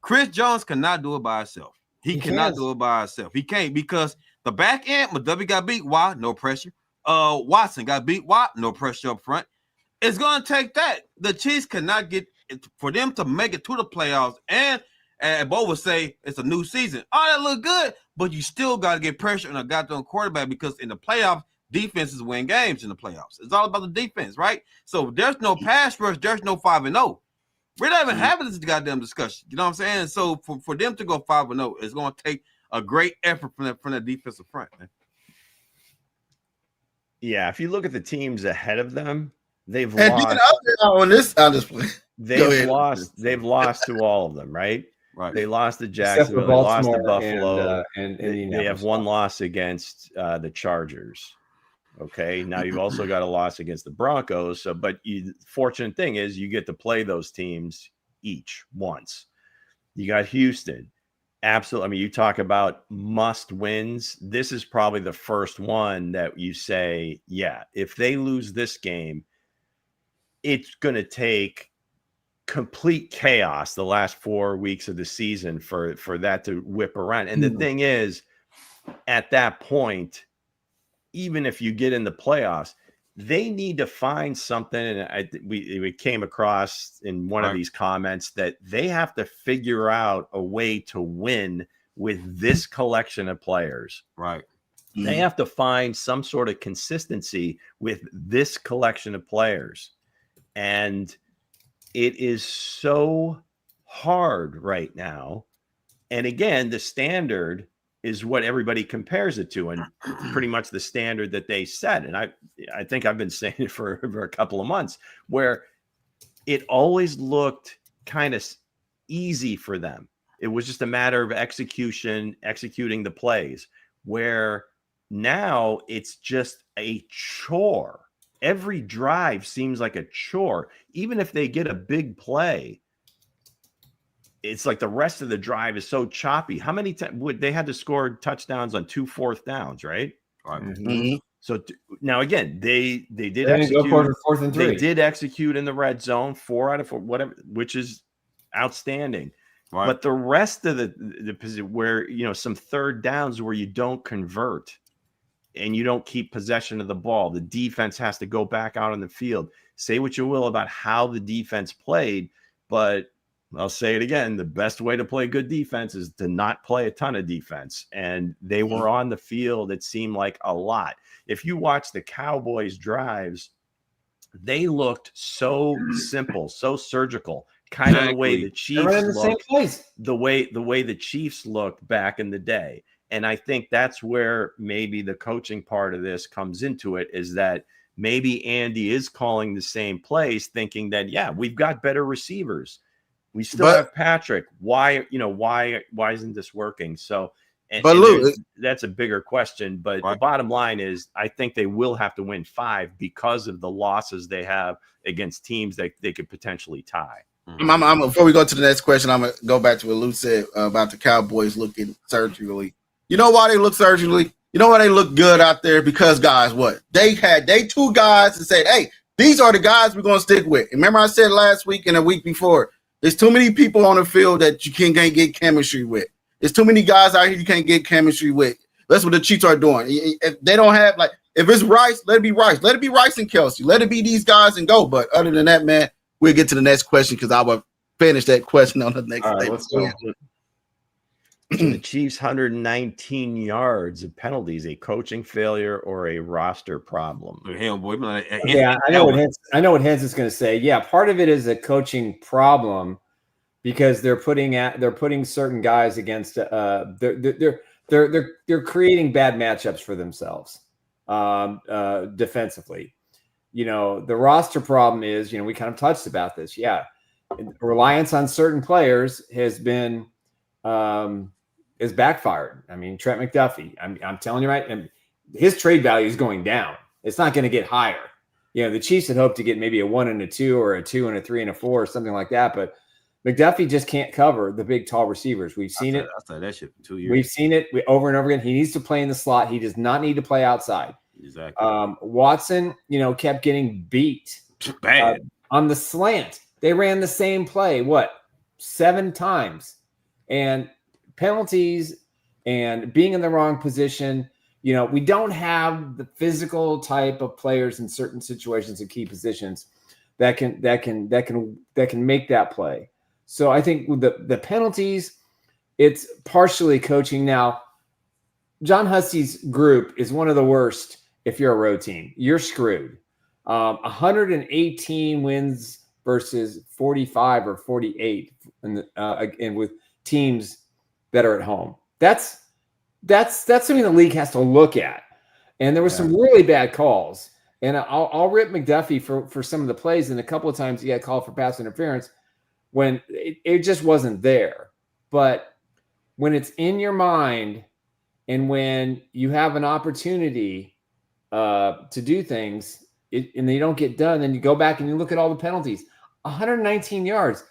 S1: Chris Jones cannot do it by himself. He cannot do it by himself. He can't because the back end, McDuffie got beat. Why? No pressure. Watson got beat. Why? No pressure up front. It's going to take that. The Chiefs cannot get for them to make it to the playoffs. And Bo would say it's a new season. Oh, that look good, but you still got to get pressure on a goddamn quarterback because in the playoffs, defenses win games in the playoffs. It's all about the defense, right? So there's no pass rush. There's no 5-0. We're not even having this goddamn discussion. You know what I'm saying? So for them to go 5-0, it's going to take a great effort from the defensive front, man.
S6: Yeah, if you look at the teams ahead of them, they've lost to all of them, right?
S1: Right.
S6: They lost to Jacksonville, they lost to Buffalo,
S5: and
S6: they have one loss against the Chargers. Okay, now you've also got a loss against the Broncos. So, but fortunate thing is you get to play those teams each once. You got Houston. Absolutely. I mean, you talk about must wins. This is probably the first one that you say, yeah, if they lose this game, it's going to take complete chaos the last 4 weeks of the season for that to whip around. And the thing is, at that point, even if you get in the playoffs, they need to find something. And we came across in one of these comments that they have to figure out a way to win with this collection of players.
S1: Right.
S6: They have to find some sort of consistency with this collection of players. And it is so hard right now. And again, the standard is what everybody compares it to, and pretty much the standard that they set. And I think I've been saying it for a couple of months, where it always looked kind of easy for them. It was just a matter of executing the plays, where now it's just a chore. Every drive seems like a chore. Even if they get a big play, it's like the rest of the drive is so choppy. How many times would they had to score touchdowns on 2 4th downs, right?
S3: Mm-hmm.
S6: So now again, they did execute.
S5: Go for 4th and 3.
S6: They did execute in the red zone, 4 out of 4, whatever, which is outstanding. Right. But the rest of the where some 3rd downs where you don't convert and you don't keep possession of the ball, the defense has to go back out on the field. Say what you will about how the defense played, but I'll say it again. The best way to play good defense is to not play a ton of defense. And they were on the field, it seemed like a lot. If you watch the Cowboys drives, they looked so simple, so surgical, kind of the way the Chiefs looked, the way the Chiefs looked back in the day. And I think that's where maybe the coaching part of this comes into it, is that maybe Andy is calling the same plays thinking that, yeah, we've got better receivers. We still have Patrick. Why isn't this working? So, that's a bigger question. But the bottom line is, I think they will have to win 5 because of the losses they have against teams that they could potentially tie.
S3: Before we go to the next question, I'm gonna go back to what Lou said about the Cowboys looking surgically. You know why they look surgically? You know why they look good out there? Because guys, they 2 guys and said, "Hey, these are the guys we're gonna stick with." Remember, I said last week and a week before, there's too many people on the field that you can't get chemistry with. There's too many guys out here you can't get chemistry with. That's what the Chiefs are doing. If they don't have if it's Rice, let it be Rice. Let it be Rice and Kelsey. Let it be these guys and go. But other than that, man, we'll get to the next question because I will finish that question on the next day.
S5: Let's go.
S6: The Chiefs 119 yards of penalties, a coaching failure or a roster problem?
S1: Hell, boy,
S5: I know what Hense is going to say. Yeah, part of it is a coaching problem because they're putting certain guys against they're creating bad matchups for themselves defensively. The roster problem is, we kind of touched about this. Yeah, reliance on certain players has been is backfired. I mean, Trent McDuffie, I'm telling you, right? And his trade value is going down. It's not going to get higher. The Chiefs had hoped to get maybe a 1 and a 2 or a 2 and a 3 and a 4 or something like that. But McDuffie just can't cover the big, tall receivers. We've seen it.
S1: I said that shit for 2 years.
S5: We've seen it over and over again. He needs to play in the slot. He does not need to play outside.
S1: Exactly.
S5: Watson, kept getting beat
S1: bad
S5: on the slant. They ran the same play, 7 times, and penalties and being in the wrong position. We don't have the physical type of players in certain situations and key positions that can make that play. So I think with the penalties, it's partially coaching. Now, John Hussey's group is one of the worst. If you're a road team, you're screwed. 118 wins versus 45 or 48, and with teams that are at home. That's something the league has to look at. And there were some really bad calls. And I'll rip McDuffie for some of the plays. And a couple of times he got called for pass interference when it just wasn't there. But when it's in your mind and when you have an opportunity to do things and they don't get done, then you go back and you look at all the penalties. 119 yards.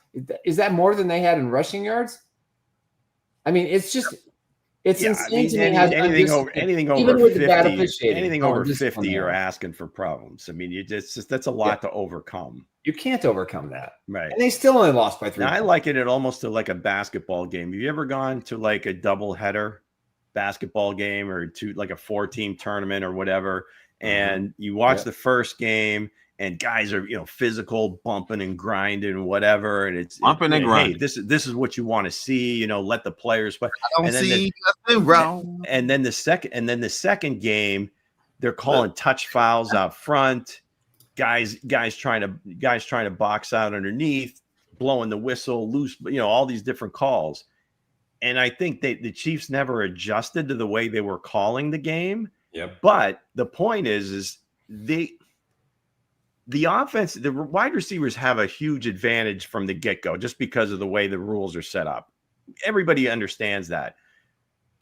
S5: Is that more than they had in rushing yards? I mean, it's insane to me how
S6: anything over
S5: even
S6: 50,
S5: with the bad officiating,
S6: anything over 50, you're asking for problems. I mean, that's a lot to overcome.
S5: You can't overcome that,
S6: right?
S5: And they still only lost by 3.
S6: Now, I like it almost to like a basketball game. Have you ever gone to like a doubleheader basketball game or to like a 4-team tournament or whatever, and you watch the first game? And guys are, physical, bumping and grinding and whatever. And it's
S1: bumping and grinding.
S6: Hey, this is what you want to see. Let the players play.
S3: I don't see nothing wrong.
S6: And then the second game, they're calling touch fouls out front. Guys trying to box out underneath, blowing the whistle, loose. All these different calls. And I think the Chiefs never adjusted to the way they were calling the game.
S5: Yep.
S6: But the point is the offense, the wide receivers have a huge advantage from the get-go just because of the way the rules are set up. Everybody understands that.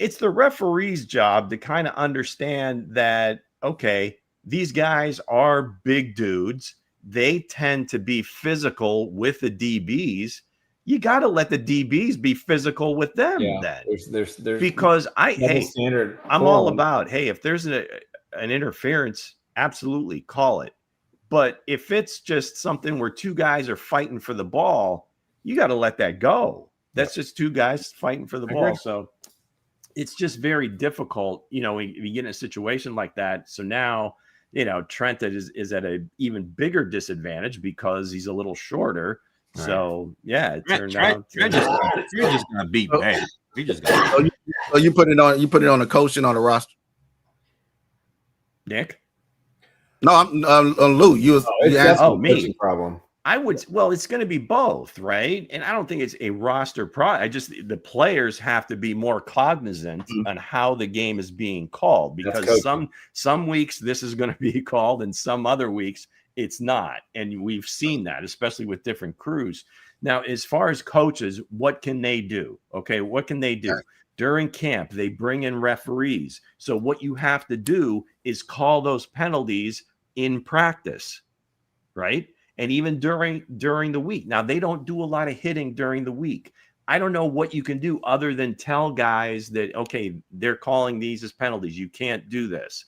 S6: It's the referee's job to kind of understand that, okay, these guys are big dudes. They tend to be physical with the DBs. You got to let the DBs be physical with them then.
S5: There's
S6: because
S5: standard.
S6: I'm all about, if there's an interference, absolutely call it. But if it's just something where 2 guys are fighting for the ball, you got to let that go. That's just 2 guys fighting for the ball. So it's just very difficult, when you get in a situation like that. So now, Trent is at an even bigger disadvantage because he's a little shorter. Right. So it turned out
S1: Trent just got beat bad. He just got beat.
S3: So you put it on the coach and on the roster.
S6: Nick?
S3: No, I'm Lou. You was
S6: me
S5: problem.
S6: I would. Well, it's going to be both, right? And I don't think it's a roster problem. The players have to be more cognizant on how the game is being called because some weeks this is going to be called and some other weeks it's not, and we've seen that, especially with different crews. Now, as far as coaches, what can they do? Okay, what can they do? During camp, they bring in referees. So what you have to do is call those penalties in practice, right? And even during the week. Now, they don't do a lot of hitting during the week. I don't know what you can do other than tell guys that, okay, they're calling these as penalties. You can't do this.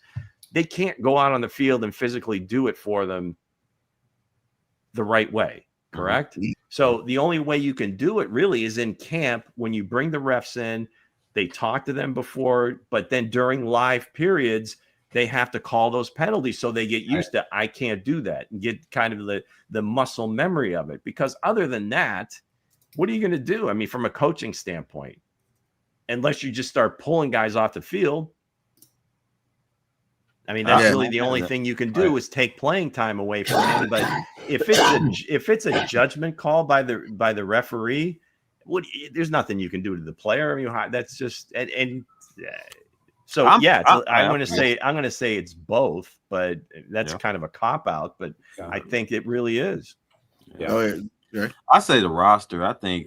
S6: They can't go out on the field and physically do it for them the right way, correct? So the only way you can do it really is in camp when you bring the refs in. They talk to them before, but then during live periods, they have to call those penalties so they get used to, I can't do that, and get kind of the muscle memory of it. Because other than that, what are you going to do? I mean, from a coaching standpoint, unless you just start pulling guys off the field, I mean, that's really the only thing you can do is take playing time away from him. But if it's a judgment call by the referee, there's nothing you can do to the player. I mean, that's just so I'm going to say it's both, but that's kind of a cop out. But I think it really is.
S3: Yeah.
S1: I say the roster. I think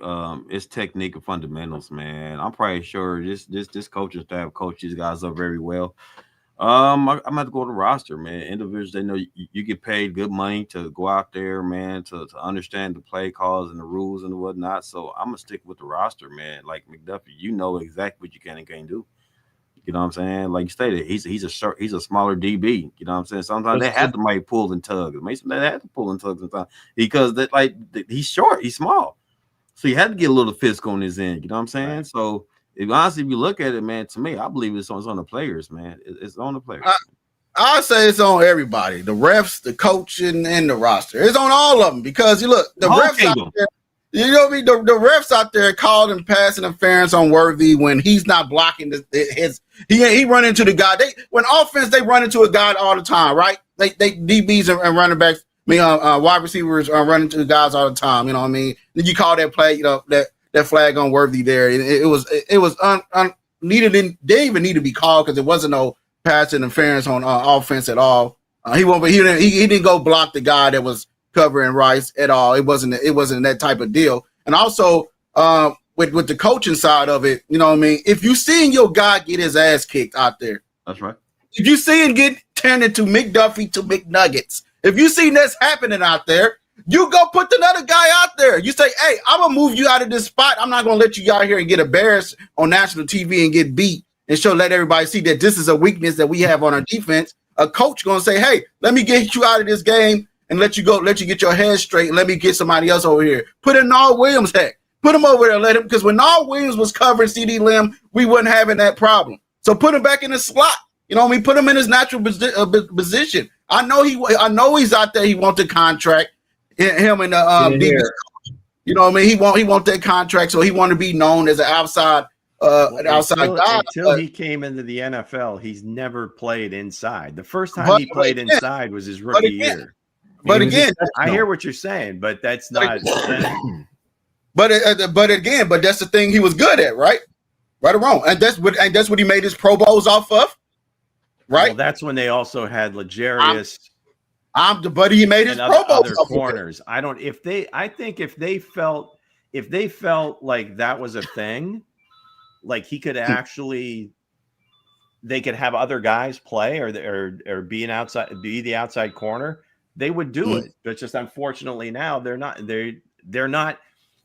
S1: it's technique and fundamentals, man. I'm probably sure this coaching staff coach these guys up very well. I'm gonna have to go to the roster, man. Individuals, they know you get paid good money to go out there, man, to understand the play calls and the rules and whatnot. So I'm gonna stick with the roster, man. Like McDuffie, you know exactly what you can and can't do. You know what I'm saying? Like you stated, he's a smaller DB. You know what I'm saying? Sometimes they have to make pull and tug. Mason, they had to pull and tug sometimes because he's short, he's small, so you had to get a little physical on his end. You know what I'm saying? Right. So if you look at it, man, to me, I believe it's on the players, man. It's on the players.
S3: I say it's on everybody: the refs, the coaching, and the roster. It's on all of them because you look, the refs out there. You know what I mean? The refs out there called him pass interference on Worthy when he's not blocking he run into the guy. When offense, they run into a guy all the time, right? They DBs and running backs, wide receivers are running into the guys all the time. You know what I mean? Then you call that play, that flag on Worthy there. It was needed. Didn't even need to be called because there wasn't no pass interference on offense at all. He didn't go block the guy that was covering Rice at all. It wasn't that type of deal. And also with the coaching side of it, you know what I mean? If you seeing your guy get his ass kicked out there,
S1: that's right.
S3: If you see him get turned into McDuffie to McNuggets, if you see this happening out there, you go put another guy out there. You say, hey, I'm gonna move you out of this spot. I'm not gonna let you out here and get embarrassed on national TV and get beat and let everybody see that this is a weakness that we have on our defense. A coach gonna say, hey, let me get you out of this game and let you get your head straight and let me get somebody else over here. Put in Nall Williams' heck. Put him over there, let him, because when Nall Williams was covering CD Lamb, we wasn't having that problem. So put him back in his slot. You know what I mean? Put him in his natural position. I know he's out there. He wants the contract. Him and the you know what I mean? He want that contract, so he want to be known as an outside guy.
S6: Until he came into the NFL, he's never played inside. The first time he played inside was his rookie year.
S3: But again,
S6: I hear what you're saying, but that's not.
S3: But that's the thing he was good at, right? Right or wrong, and that's what he made his Pro Bowls off of, right?
S6: Well, that's when they also had L'Jarius.
S3: But he made his Pro Bowls off
S6: corners. I think if they felt like that was a thing, like he could actually, they could have other guys play or be the outside corner. They would do it, but just unfortunately now they're not.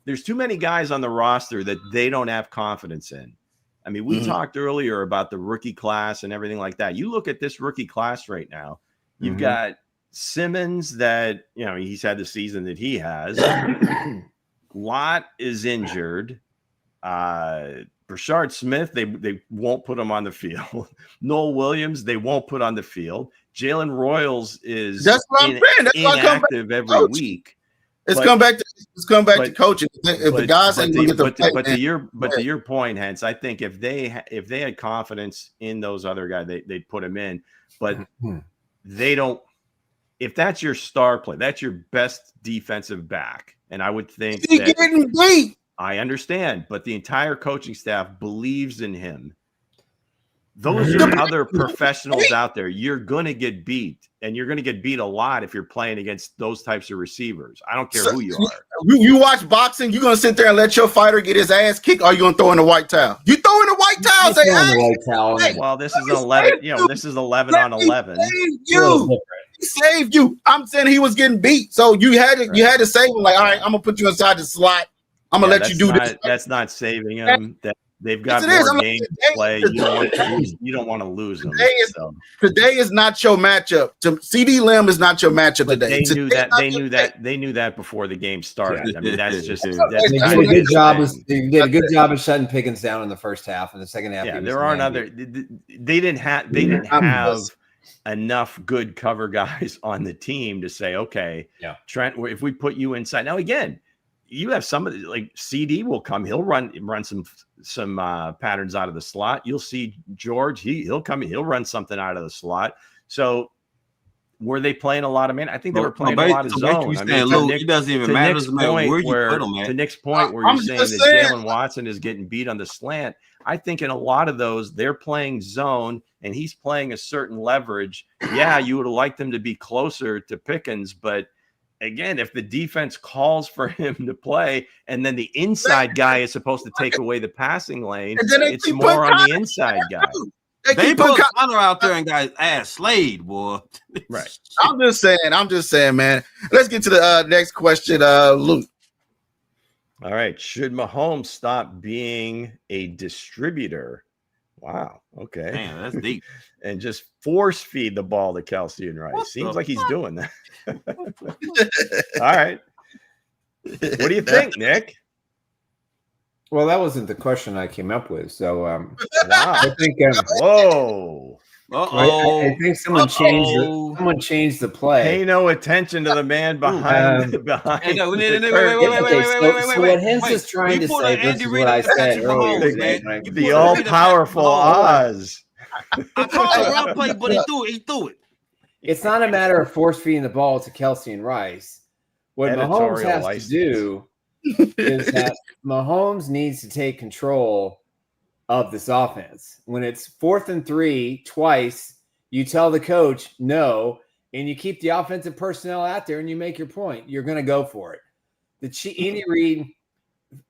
S6: There's too many guys on the roster that they don't have confidence in. I mean, we talked earlier about the rookie class and everything like that. You look at this rookie class right now. You've got Simmons that, he's had the season that he has. Lott is injured. Brashard Smith, they won't put him on the field. Noel Williams, they won't put on the field. Jalen Royals is inactive every week.
S3: It's come back to coaching. If the guys ain't gonna get the play,
S6: to your point, Hense, I think if they had confidence in those other guys, they'd put him in. But they don't. If that's your star play, that's your best defensive back, and I would think
S3: he getting beat.
S6: I understand, but the entire coaching staff believes in him. Those are other professionals out there. You're going to get beat, and you're going to get beat a lot if you're playing against those types of receivers. I don't care who you are.
S3: You watch boxing, you're going to sit there and let your fighter get his ass kicked, or are you going to throw in the white towel? You throw in the white towel, say,
S5: hey,
S6: well, this is 11, this is 11 on 11.
S3: He saved you. I'm saying he was getting beat. So you had to save him, like, all right, I'm going to put you inside the slot. I'm going to let you do this.
S6: That's not saving him. They've got more games to play. You don't want to lose them.
S3: Today is not your matchup. CD Lamb is not your matchup today.
S6: They knew that before the game started. I mean, that's just
S5: they did a good job. They did a good job of shutting Pickens down in the first half. In the second half,
S6: there aren't other. They didn't have enough good cover guys on the team to say, okay, Trent, if we put you inside now again. You have somebody like CD will come. He'll run some patterns out of the slot. You'll see George. He'll come. He'll run something out of the slot. So were they playing a lot of man? I think they were playing a lot of zone.
S1: It doesn't even matter where you put them at.
S6: To Nick's point, where you're saying that Jalen Watson is getting beat on the slant, I think in a lot of those they're playing zone and he's playing a certain leverage. Yeah, you would have liked them to be closer to Pickens, but again, if the defense calls for him to play and then the inside guy is supposed to take away the passing lane, it's more on the inside guy.
S1: They put Connor out there and got his ass slayed, boy.
S6: Right.
S3: I'm just saying, man. Let's get to the next question, Luke.
S6: All right. Should Mahomes stop being a distributor? Wow. Okay.
S1: Man, that's deep.
S6: And just force feed the ball to Kelsey and Rice. Seems like he's doing that. All right. What do you think, Nick?
S5: Well, that wasn't the question I came up with. So,
S6: wow.
S5: I think,
S6: whoa.
S5: I think someone changed the play.
S6: Pay no attention to the man behind.
S5: So what Hense is trying to say versus what I said earlier today.
S6: The all-powerful Oz.
S1: I called a run play, but he threw it.
S5: It's not a matter of force feeding the ball to Kelsey and Rice. What Mahomes has to do is that Mahomes needs to take control of this offense. When it's 4th and 3 twice, you tell the coach no, and you keep the offensive personnel out there and you make your point. You're going to go for it. Andy Reid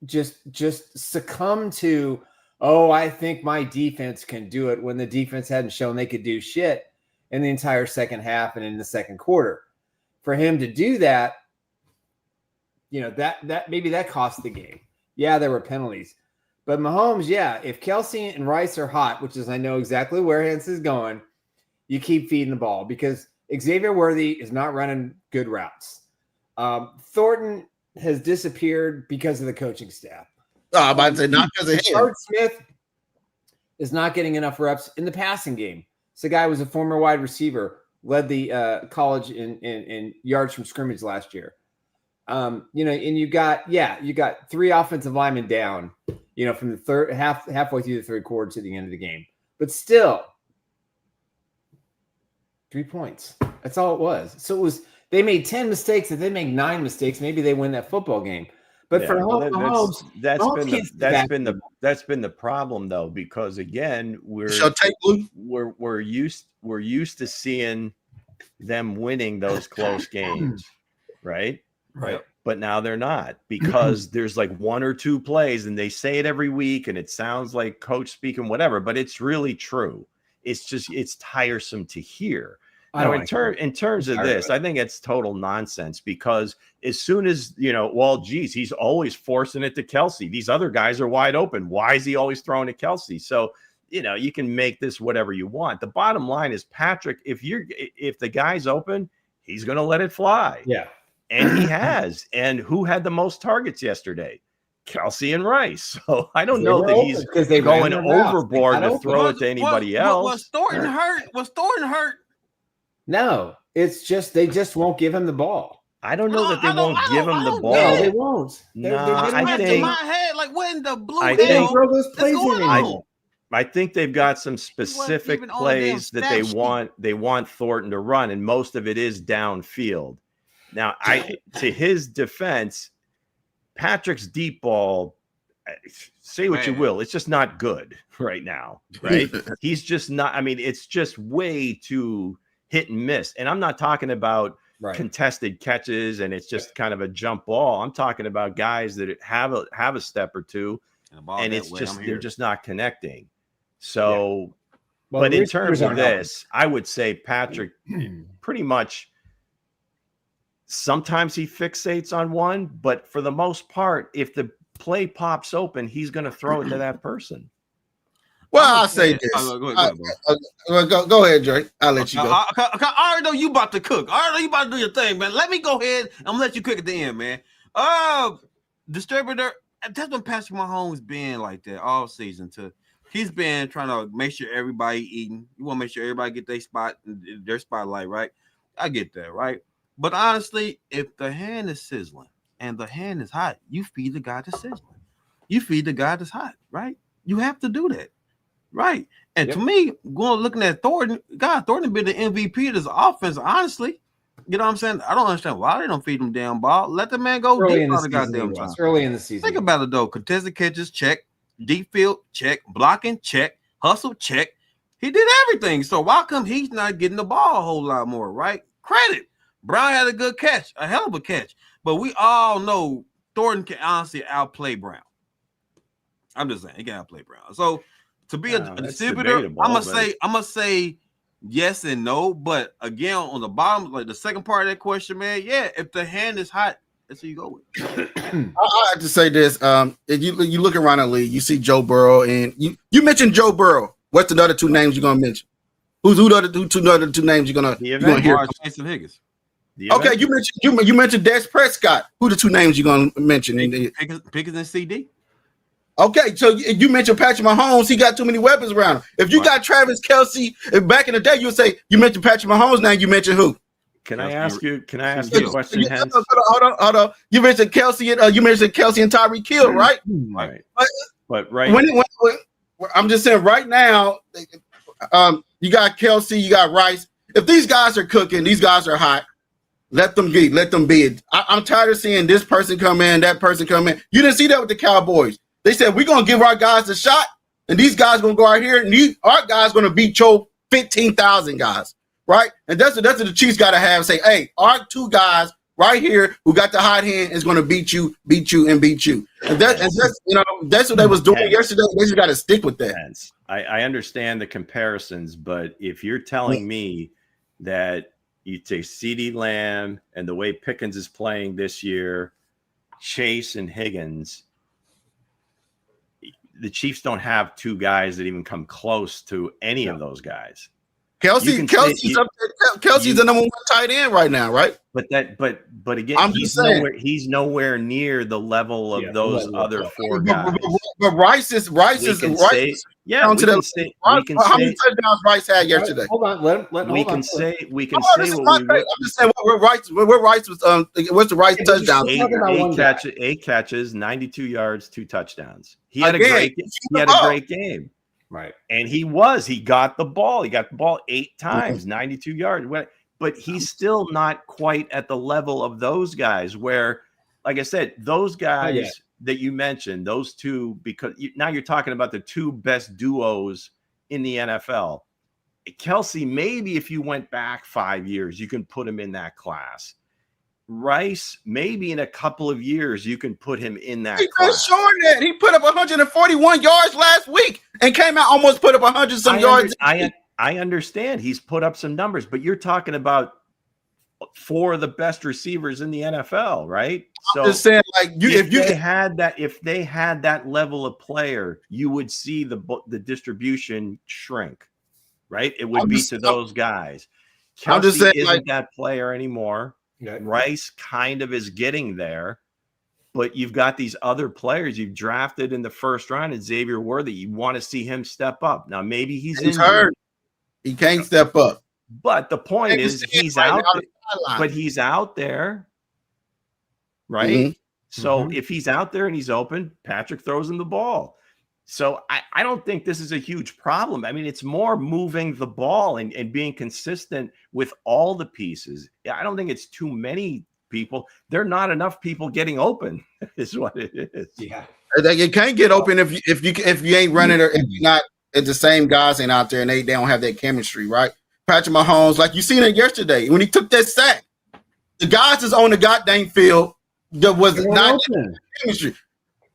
S5: just succumbed to, I think my defense can do it, when the defense hadn't shown they could do shit in the entire second half and in the second quarter. For him to do that, that maybe that cost the game. Yeah, there were penalties. But Mahomes, if Kelsey and Rice are hot, which is I know exactly where Hense is going, you keep feeding the ball because Xavier Worthy is not running good routes. Thornton has disappeared because of the coaching staff.
S3: I'm about to say not because of him.
S5: Art Smith is not getting enough reps in the passing game. This guy was a former wide receiver, led the college in yards from scrimmage last year. And you got 3 offensive linemen down, from the third halfway through the third quarter to the end of the game. But still, 3 points. That's all it was. So they made 10 mistakes. If they make 9 mistakes, maybe they win that football game. But for Mahomes,
S6: that's been the problem though, because again, we're used to seeing them winning those close games, right?
S5: Right.
S6: But now they're not, because there's like 1 or 2 plays and they say it every week and it sounds like coach speaking, whatever, but it's really true. It's tiresome to hear. Now, in terms of this, I think it's total nonsense, because as soon as, he's always forcing it to Kelsey. These other guys are wide open. Why is he always throwing to Kelsey? So, you can make this whatever you want. The bottom line is, Patrick, if the guy's open, he's going to let it fly.
S5: Yeah.
S6: And he has. And who had the most targets yesterday? Kelsey and Rice. So I don't know that he's going overboard to throw it to anybody else.
S1: Was Thornton hurt?
S5: No, it's just they just won't give him the ball.
S6: I don't know that they won't give him the ball.
S5: No, they won't.
S1: I think my head, like, what in the blue hell?
S6: I think they've got some specific plays that they want Thornton to run, and most of it is downfield. Now, to his defense, Patrick's deep ball say what you will, it's just not good right now, right? He's just not. I mean, it's just way too hit and miss. And I'm not talking about contested catches and it's just kind of a jump ball. I'm talking about guys that have a step or two, and it's just they're just not connecting. So, well, but in terms of this, I would say Patrick pretty much. Sometimes he fixates on one, but for the most part, if the play pops open, he's going to throw it to that person.
S3: Well, I'll say this. Go ahead, Drake. I'll let you go.
S1: I already know you about to cook. I already know you about to do your thing, man. Let me go ahead. I'm going to let you cook at the end, man. Distributor, that's when Patrick Mahomes been like that all season. He's been trying to make sure everybody eating. You want to make sure everybody get their spotlight, right? I get that, right? But honestly, if the hand is sizzling and the hand is hot, you feed the guy that's sizzling. You feed the guy that's hot, right? You have to do that, right? And to me, looking at Thornton been the MVP of this offense, honestly. You know what I'm saying? I don't understand why they don't feed him damn ball. Let the man go deep on the goddamn time.
S5: Early in the season.
S1: Think about it, though. Contested catches, check. Deep field, check. Blocking, check. Hustle, check. He did everything. So why come he's not getting the ball a whole lot more, right? Credit. Brown had a good catch, a hell of a catch. But we all know Thornton can honestly outplay Brown. I'm just saying he can outplay Brown. So to be a distributor, I'm gonna say yes and no. But again, on the bottom, like the second part of that question, man, yeah, if the hand is hot, that's who you go with.
S3: I have to say this. If you look around the league, you see Joe Burrow, and you mentioned Joe Burrow. What's the other two names you're gonna mention? Who the other two names you're gonna hear?
S1: Jason Higgins.
S3: Okay, you mentioned Des Prescott. Who the two names you're gonna mention?
S1: Pickens and CD.
S3: Okay, so you mentioned Patrick Mahomes. He got too many weapons around him. If you got Travis Kelce, back in the day, you would say you mentioned Patrick Mahomes. Now you mentioned who?
S6: Can I ask you a question, Hense?
S3: Hold on. You mentioned Kelce and Tyreek Hill, right?
S6: Right. But right.
S3: I'm just saying right now, you got Kelce, you got Rice. If these guys are cooking, these guys are hot. Let them be. I'm tired of seeing this person come in, that person come in. You didn't see that with the Cowboys. They said we're gonna give our guys a shot, and these guys gonna go out here, and our guys gonna beat your 15,000 guys, right? And that's what the Chiefs gotta have. Say, hey, our two guys right here who got the hot hand is gonna beat you. And that's what they was doing yesterday. They just gotta stick with that.
S6: I understand the comparisons, but if you're telling me that you take CeeDee Lamb and the way Pickens is playing this year, Chase and Higgins, the Chiefs don't have two guys that even come close to any of those guys. Kelsey's
S3: the number one tight end right now, right?
S6: But again, he's nowhere near the level of those other four guys.
S3: But Rice is.
S6: How many
S3: touchdowns Rice had yesterday?
S5: Hold on,
S6: we can say.
S3: I'm just saying what Rice was. What's the Rice touchdown?
S6: 8 catches, 92 yards, 2 touchdowns. He had a great game. Right. And he got the ball. He got the ball 8 times, 92 yards. But he's still not quite at the level of those guys where, like I said, those guys that you mentioned, those two, because now you're talking about the two best duos in the NFL. Kelce, maybe if you went back 5 years, you can put him in that class. Rice, maybe in a couple of years, you can put him in that class.
S3: Showing that he put up 141 yards last week and came out almost put up 100 some yards.
S6: I understand he's put up some numbers, but you're talking about 4 of the best receivers in the NFL, right?
S3: I'm just saying, like
S6: if they had that level of player, you would see the distribution shrink, right? It would be to those guys. Kelce isn't that player anymore. Rice kind of is getting there, but you've got these other players you've drafted in the first round, and Xavier Worthy. You want to see him step up. Now, maybe he's
S3: hurt. He can't step up.
S6: But the point is he's out there, but he's out there, right? Mm-hmm. So if he's out there and he's open, Patrick throws him the ball. So I don't think this is a huge problem. I mean, it's more moving the ball and being consistent with all the pieces. I don't think it's too many people. There are not enough people getting open is what it is.
S3: Yeah. You can't get open if you ain't running or if you're not if the same guys ain't out there and they don't have that chemistry, right? Patrick Mahomes, like you seen it yesterday when he took that sack, the guys is on the goddamn field that was not chemistry.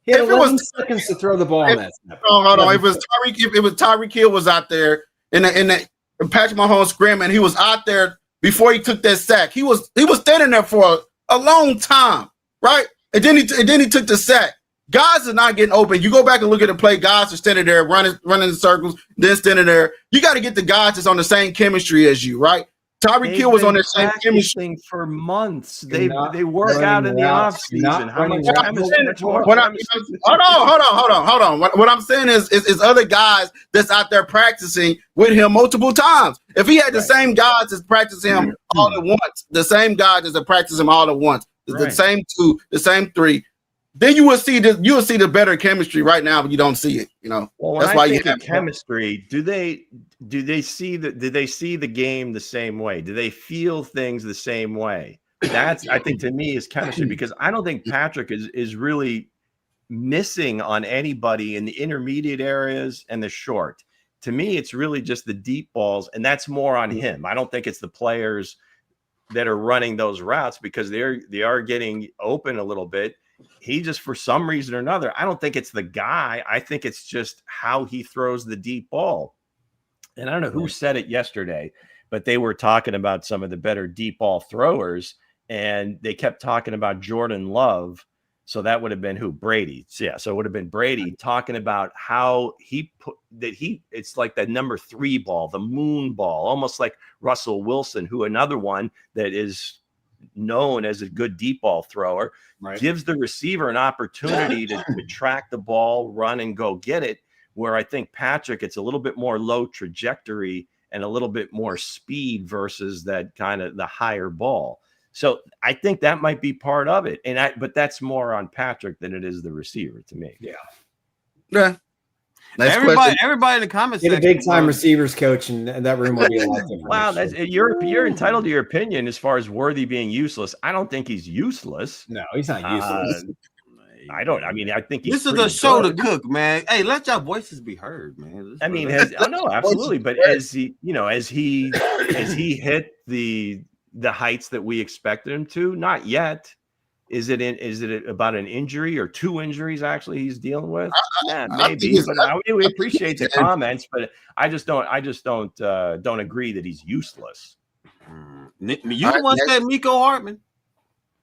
S5: He had 11 seconds to throw the ball on that snap.
S3: Hold on. If it was Tyreek Hill was out there in Patrick Mahomes screaming, he was out there before he took that sack. He was standing there for a long time, right? And then he took the sack. Guys are not getting open. You go back and look at the play. Guys are standing there running in circles, then standing there. You got to get the guys that's on the same chemistry as you, right? Tyreek Hill was on the same chemistry
S6: for months. They work out in the offseason.
S3: Hold on. What I'm saying is other guys that's out there practicing with him multiple times. If he had the same guys that's practicing him all at once, the same guys that practice him all at once, the same two, the same three, then you will see the better chemistry right now, but you don't see it.
S6: Well, that's why you have chemistry. Do they see the game the same way? Do they feel things the same way? That's I think to me is chemistry, because I don't think Patrick is really missing on anybody in the intermediate areas and the short. To me, it's really just the deep balls, and that's more on him. I don't think it's the players that are running those routes, because they are getting open a little bit. He just, for some reason or another, I don't think it's the guy. I think it's just how he throws the deep ball. And I don't know who said it yesterday, but they were talking about some of the better deep ball throwers, and they kept talking about Jordan Love. So that would have been who? Brady. Yeah. So it would have been Brady talking about how it's like that number 3 ball, the moon ball, almost like Russell Wilson, who another one that is known as a good deep ball thrower, gives the receiver an opportunity to track the ball, run and go get it. Where I think Patrick, it's a little bit more low trajectory and a little bit more speed versus that kind of the higher ball. So I think that might be part of it. But that's more on Patrick than it is the receiver to me.
S3: Yeah.
S1: Everybody in the comments
S5: section. Get a big time receivers coach, and that room will be a lot different.
S6: Wow, you're entitled to your opinion as far as Worthy being useless. I don't think he's useless.
S5: No, he's not useless.
S6: I think he's.
S1: This is a show to cook, man. Hey, let your voices be heard, man.
S6: No, absolutely. But as he hit the heights that we expected him to, not yet. Is it about an injury or 2 injuries actually he's dealing with? Maybe. We appreciate the comments, but I just don't agree that he's useless.
S1: You the one said Miko Hartman.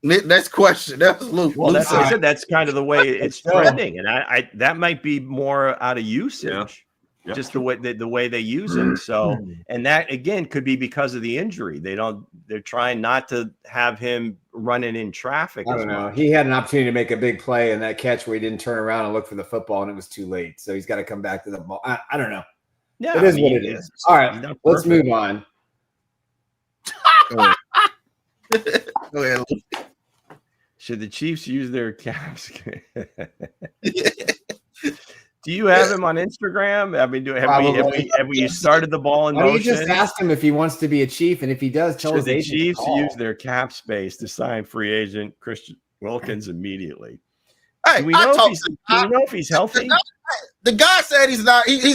S3: Next question. That was Luke.
S6: Well, that's I said. That's kind of the way it's trending, and I that might be more out of usage. Yep. Just the way they use him. So, and that again could be because of the injury. They're trying not to have him running in traffic.
S5: I don't know. He had an opportunity to make a big play in that catch where he didn't turn around and look for the football, and it was too late. So he's got to come back to the ball. I don't know. Yeah, it is what it is. All right, let's move on.
S3: Go ahead.
S6: Should the Chiefs use their caps? Do you have him on Instagram? I mean, have we started the ball in motion?
S5: You just ask him if he wants to be a Chief, and if he does, tell his agent.
S6: The Chiefs use their cap space to sign free agent Christian Wilkins immediately.
S3: Hey,
S6: do we know if he's healthy?
S3: The guy said he's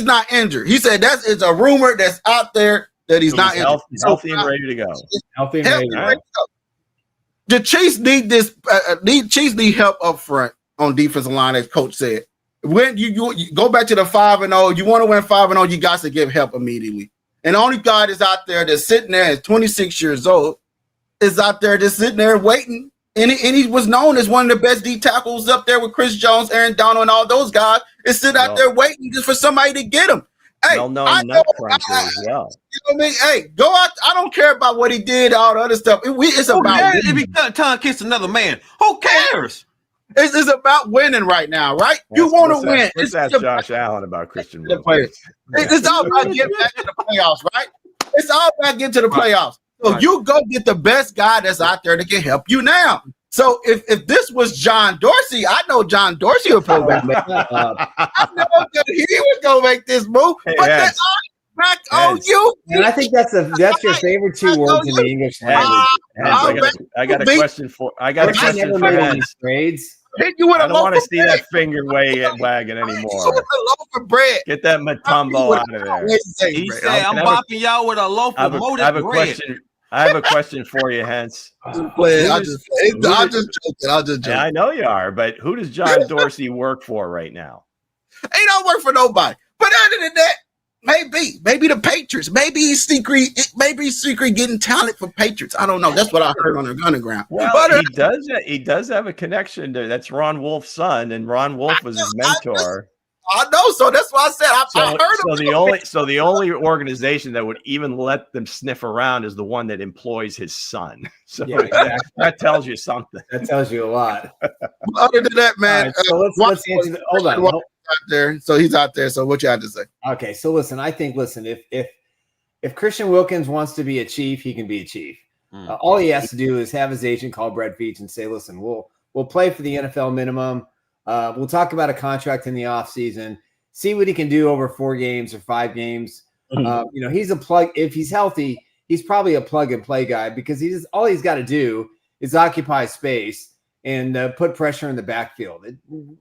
S3: not injured. He said it's a rumor that's out there that he's not injured.
S6: Healthy and ready to go.
S5: Healthy and ready to go.
S3: The Chiefs need this. Chiefs need help up front on defensive line, as Coach said. When you go back to the 5-0, you want to win 5-0, you got to give help immediately. And the only guy that's out there that's sitting there is 26 years old is out there just sitting there waiting. And he was known as one of the best D tackles up there with Chris Jones, Aaron Donald, and all those guys. Is sitting out there waiting just for somebody to get him. Hey,
S6: as well. You know what
S3: I mean? Hey, go out. I don't care about what he did, all the other stuff. It's about
S1: if he tongue kiss another man. Who cares?
S3: It's about winning right now, right? You want to win.
S6: Let's ask Josh Allen about Christian Wilkins.
S3: It's all about getting back to the playoffs, right? It's all about getting to the playoffs. So you go get the best guy that's out there that can help you now. So if this was John Dorsey, I know John Dorsey would probably make I know that he would go make this move. But that's back on you.
S5: And I think that's your favorite 2 words in the English language.
S6: I got a question for trades.
S3: hit you with
S6: I
S3: a
S6: don't
S3: loaf
S6: want to
S3: of
S6: see
S3: bread.
S6: that finger wagging
S3: Hit you
S6: anymore.
S3: with a loaf of bread.
S6: Get that Matumbo out of there.
S1: He said, "I'm bopping y'all with a loaf of molded
S6: I have a
S1: bread."
S6: question. I have a question for you, Hense.
S3: I'm just joking.
S6: I know you are, but who does John Dorsey work for right now?
S3: He don't work for nobody. But other than that, maybe the Patriots. Maybe he's secret getting talent for Patriots. I don't know. That's what I heard on the underground.
S6: Well,
S3: but,
S6: he does have a connection there. That's Ron Wolf's son, and Ron Wolf was his mentor.
S3: I know, so that's why I said I heard
S6: the only organization that would even let them sniff around is the one that employs his son. So
S5: Yeah, exactly.
S6: that tells you something.
S5: That tells you a lot.
S3: Other than that, man,
S5: Right, so let's answer. Hold on.
S3: Out there, so he's out there. So what you have to say?
S5: Okay, so listen. I think if Christian Wilkins wants to be a Chief, he can be a Chief. All he has to do is have his agent call Brett Veach and say, "Listen, we'll play for the NFL minimum. We'll talk about a contract in the offseason, see what he can do over 4 games or 5 games. He's a plug. If he's healthy, he's probably a plug and play guy because all he's got to do is occupy space and put pressure in the backfield.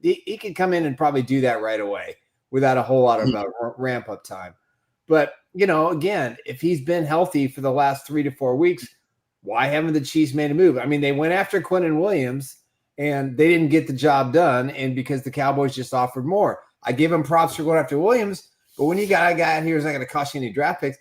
S5: He can come in and probably do that right away without a whole lot of ramp up time. But, again, if he's been healthy for the last 3 to 4 weeks, why haven't the Chiefs made a move? I mean, they went after Quinnen Williams and they didn't get the job done, and because the Cowboys just offered more. I give him props for going after Williams, but when you got a guy out here who's not going to cost you any draft picks,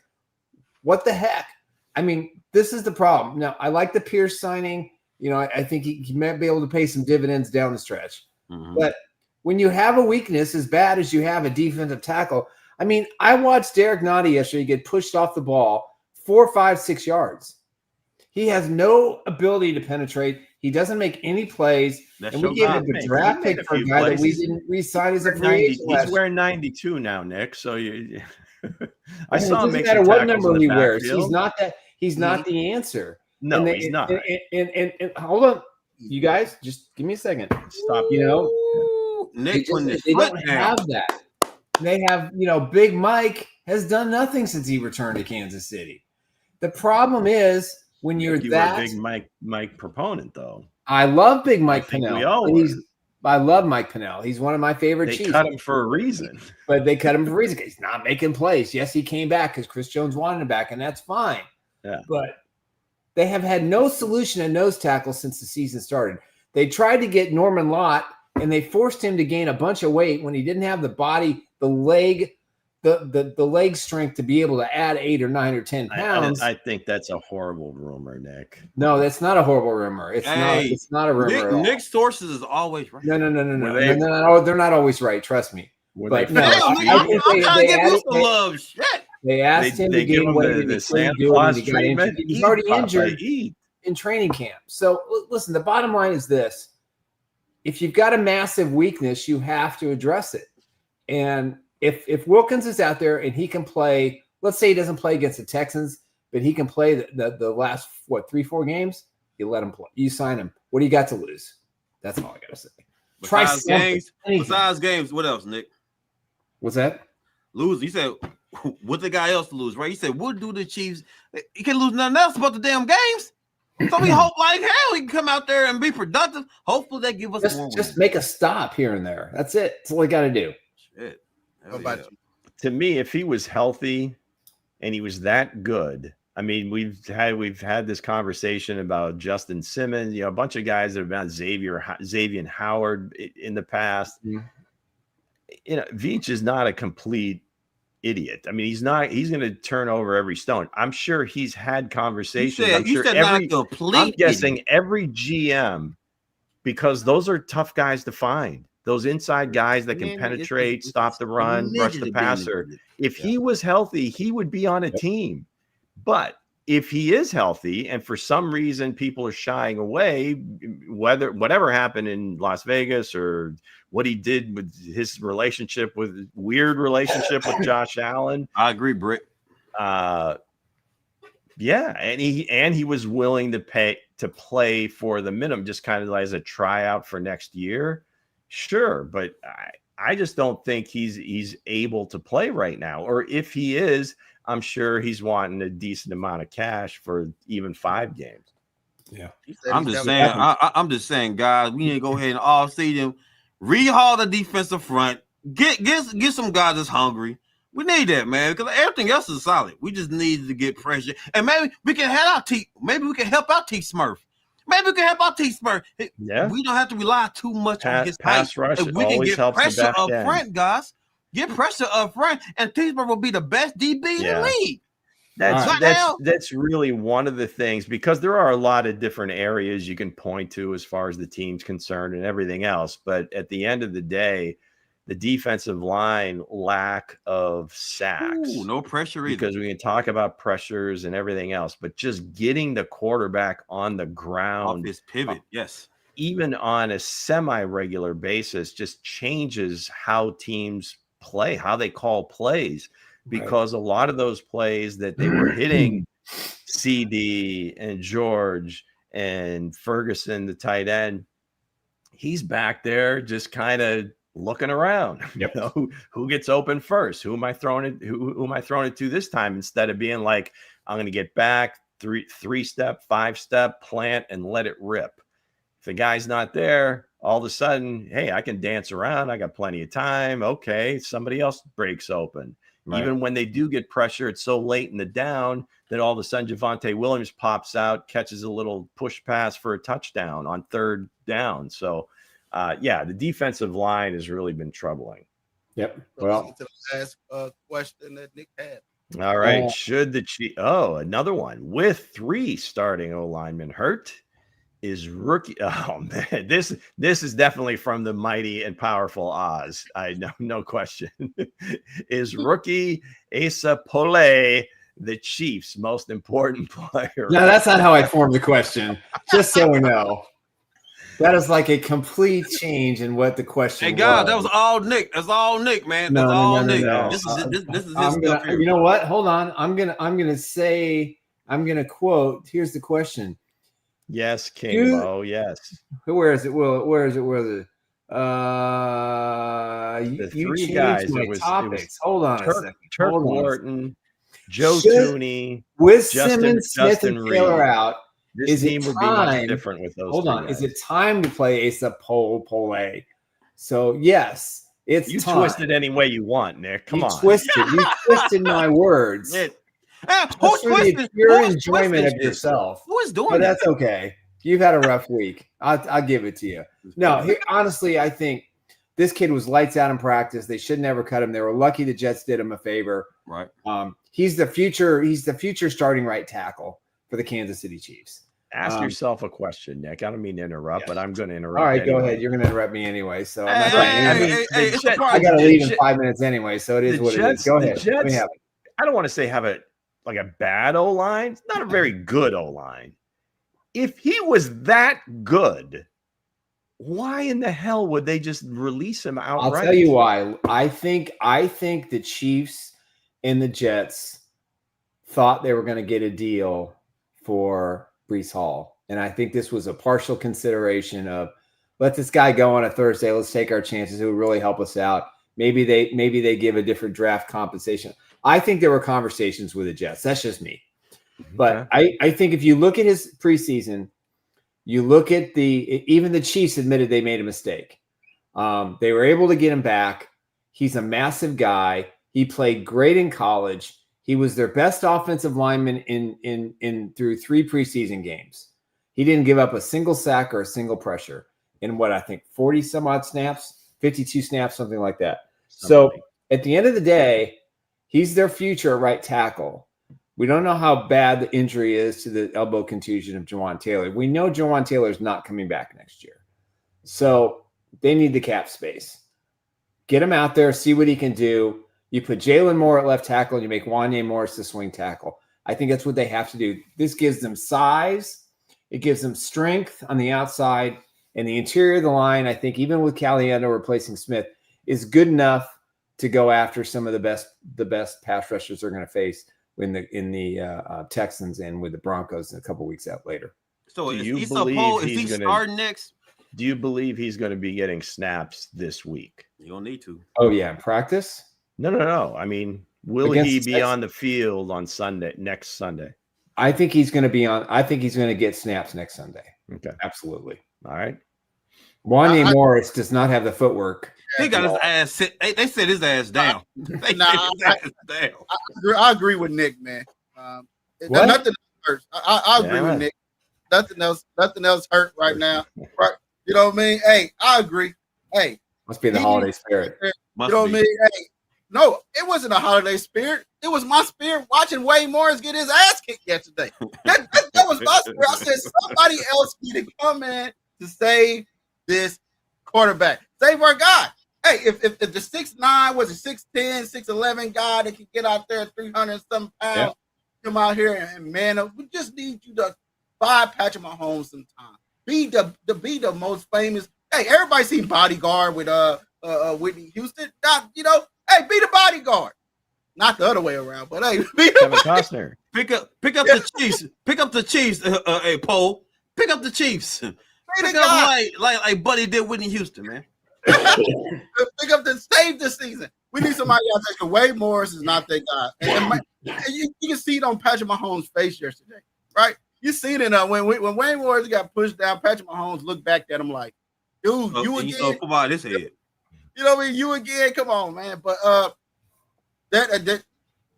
S5: what the heck? I mean, this is the problem. Now, I like the Pierce signing. I think he might be able to pay some dividends down the stretch. But when you have a weakness as bad as you have a defensive tackle, I mean, I watched Derek Nottie yesterday get pushed off the ball 4, 5, 6 yards. He has no ability to penetrate. He doesn't make any plays. And we gave him the draft pick for a guy that we didn't re-sign as a free agent.
S6: He's wearing 92 now, Nick. So I saw him make
S5: no matter
S6: some
S5: what
S6: tackles
S5: number
S6: in the
S5: he wears.
S6: backfield.
S5: He's not the answer.
S6: No, he's not.
S5: And hold on, you guys, just give me a second.
S6: Stop.
S1: Nick,
S5: they don't have that. They have, Big Mike has done nothing since he returned to Kansas City. The problem is when you're
S6: you
S5: that
S6: were a big Mike proponent, though.
S5: I love Big Mike Pennell.
S6: We all
S5: I love Mike Pennell. He's one of my favorite
S6: They
S5: Chiefs.
S6: cut him for a reason.
S5: But they cut him for a reason. He's not making plays. Yes, he came back because Chris Jones wanted him back, and that's fine.
S6: Yeah.
S5: But they have had no solution at nose tackle since the season started. They tried to get Norman Lott, and they forced him to gain a bunch of weight when he didn't have the body, the leg, the leg strength to be able to add 8 or 9 or 10 pounds.
S6: I think that's a horrible rumor, Nick.
S5: No, that's not a horrible rumor. It's not a rumor at all.
S1: Nick's sources is always right.
S5: No. They're not always right. Trust me. But no, I think they asked him to gain weight. He's already injured in training camp. So listen, the bottom line is this. If you've got a massive weakness, you have to address it. And if Wilkins is out there and he can play, let's say he doesn't play against the Texans, but he can play the last, 3-4 games, you let him play. You sign him. What do you got to lose? That's all I got to say.
S1: Besides games, what else, Nick?
S5: What's that?
S1: Lose. You said, what the guy else to lose, right? He said, what do the Chiefs? He can't lose nothing else about the damn games. So we hope like hell he can come out there and be productive. Hopefully they give us
S5: just make a stop here and there. That's it. That's all you got to do.
S1: Shit.
S6: To me, if he was healthy and he was that good, I mean, we've had this conversation about Justin Simmons, a bunch of guys that have been Xavier Howard in the past. Veach is not a complete idiot. I mean, he's going to turn over every stone. I'm sure he's had conversations. I'm guessing every GM, because those are tough guys to find. Those inside guys that can penetrate, stop the run, rush the passer. If he was healthy, he would be on a team. But if he is healthy and for some reason people are shying away, whatever happened in Las Vegas or what he did with his weird relationship with Josh Allen.
S1: I agree, Britt.
S6: And he was willing to play for the minimum, just kind of as a tryout for next year. Sure, but I just don't think he's able to play right now. Or if he is, I'm sure he's wanting a decent amount of cash for even 5 games.
S5: Yeah.
S1: I'm just saying. I'm just saying, guys. We need to go ahead and all season rehaul the defensive front. Get some guys that's hungry. We need that, man, because everything else is solid. We just need to get pressure, and maybe we can help out T. Maybe we can help out T. Smurf. Maybe we can help out T. Smurf.
S6: Yeah,
S1: we don't have to rely too much on his
S6: pass rush.
S1: If we can get pressure up front, guys. Get pressure up front, and T. Smurf will be the best DB in the league.
S6: That's really one of the things, because there are a lot of different areas you can point to as far as the team's concerned and everything else. But at the end of the day, the defensive line lack of sacks.
S1: Ooh, no pressure either.
S6: Because we can talk about pressures and everything else, but just getting the quarterback on the ground,
S1: off his pivot, yes,
S6: even on a semi-regular basis, just changes how teams play, how they call plays. Because a lot of those plays that they were hitting CD and George and Ferguson, the tight end, he's back there just kind of looking around.
S5: Yep.
S6: You know, who gets open first? Who am I throwing it? Who am I throwing it to this time? Instead of being like, I'm going to get back, three step, 5-step, plant, and let it rip. If the guy's not there, all of a sudden, hey, I can dance around. I got plenty of time. Okay, somebody else breaks open. Right. Even when they do get pressure, it's so late in the down that all of a sudden Javonte Williams pops out, catches a little push pass for a touchdown on third down. So, the defensive line has really been troubling.
S5: Yep. Well,
S3: to the last question that Nick had.
S6: All right. Should the Chiefs? Oh, another one with 3 starting O linemen hurt. Is rookie? Oh man, this is definitely from the mighty and powerful Oz. I know, no question. Is rookie Asa Pole the Chiefs' most important player?
S5: No, that's not how I formed the question. Just so we know, that is like a complete change in what the question.
S1: Hey guys, that was all Nick. That's all Nick, man. That's all Nick.
S5: No.
S1: This is his
S5: stuff here. You know what? Hold on. I'm gonna quote. Here's the question.
S6: Yes, King Mo. Yes.
S5: Where is it? Where is it?
S6: The 3 guys.
S5: My topics. Hold on a second.
S6: Turk Wharton, Joe Tooney,
S5: with Simmons, Smith, and Taylor
S6: Reed.
S5: out.
S6: This team would be much different with those.
S5: Hold on.
S6: Guys.
S5: Is it time to play Asa Pole? So yes, it's
S6: you
S5: time.
S6: Twist it any way you want, Nick. Come on.
S5: You twisted my words.
S1: Who's
S5: the pure enjoyment of yourself.
S1: Who is doing
S5: that? That's okay. You've had a rough week. I'll give it to you. No, honestly, I think this kid was lights out in practice. They should never cut him. They were lucky the Jets did him a favor.
S1: Right.
S5: He's the future. He's the future starting right tackle for the Kansas City Chiefs.
S6: Ask yourself a question, Nick. I don't mean to interrupt, but I'm going to interrupt.
S5: All right,
S6: anyway.
S5: Go ahead. You're going to interrupt me anyway. So
S6: I
S5: got to leave in 5 minutes anyway. So it is what it is. Go ahead. Let me have it.
S6: I don't want to say have a bad O-line. It's not a very good O-line. If he was that good, why in the hell would they just release him outright?
S5: I'll tell you why. I think the Chiefs and the Jets thought they were going to get a deal for Breece Hall. And I think this was a partial consideration of let this guy go on a Thursday. Let's take our chances. It would really help us out. Maybe they give a different draft compensation. I think there were conversations with the Jets. That's just me. But I think if you look at his preseason, you look at even the Chiefs admitted they made a mistake. They were able to get him back. He's a massive guy. He played great in college. He was their best offensive lineman in through 3 preseason games. He didn't give up a single sack or a single pressure in what I think 40 some odd snaps, 52 snaps, something like that. So at the end of the day, he's their future at right tackle. We don't know how bad the injury is to the elbow contusion of Jawan Taylor. We know Jawan Taylor is not coming back next year. So they need the cap space. Get him out there, see what he can do. You put Jalen Moore at left tackle and you make Wanye Morris the swing tackle. I think that's what they have to do. This gives them size. It gives them strength on the outside. And the interior of the line, I think even with Caliendo replacing Smith, is good enough to go after some of the best pass rushers they're going to face in the Texans and with the Broncos a couple weeks out later.
S1: So is he starting next?
S6: Do you believe he's going to be getting snaps this week?
S1: You don't need to.
S5: Oh yeah, in practice?
S6: No. I mean, will he be on the field on next Sunday?
S5: I think he's going to be on. I think he's going to get snaps next Sunday.
S6: Okay.
S5: Absolutely.
S6: All right.
S5: Wanye Morris does not have the footwork.
S1: He got his ass sit. They sit his ass down. They sit his ass down.
S3: I agree with Nick, man.
S5: What?
S3: Nothing hurts. I agree with Nick. Nothing else hurt right now. Right? You know what I mean? Hey, I agree. Hey,
S5: must be the holiday spirit.
S3: You know what I mean? Hey, no, it wasn't a holiday spirit. It was my spirit watching Wade Morris get his ass kicked yesterday. That was my spirit. I said somebody else need to come in to save this quarterback. Save our guy. Hey, if the 6'9" was a 6'10", 6'11" guy that can get out there 300 some pounds, come out here and man up. We just need you to buy Patrick Mahomes some time. Be the most famous. Hey, everybody seen Bodyguard with Whitney Houston. You know, hey, be the bodyguard. Not the other way around, but hey, be the
S6: Kevin Costner.
S1: Pick up the Chiefs. Pick up the Chiefs. Hey, Poe. Pick up the Chiefs. Pick up like Buddy did Whitney Houston, man.
S3: Pick up the save this season. We need somebody out there. Wade Morris is not that guy, and you can see it on Patrick Mahomes' face yesterday, right? You seen it when Wade Morris got pushed down. Patrick Mahomes looked back at him like, "Dude, you again."
S1: Come on, this head.
S3: You know what I mean? You again? Come on, man. But this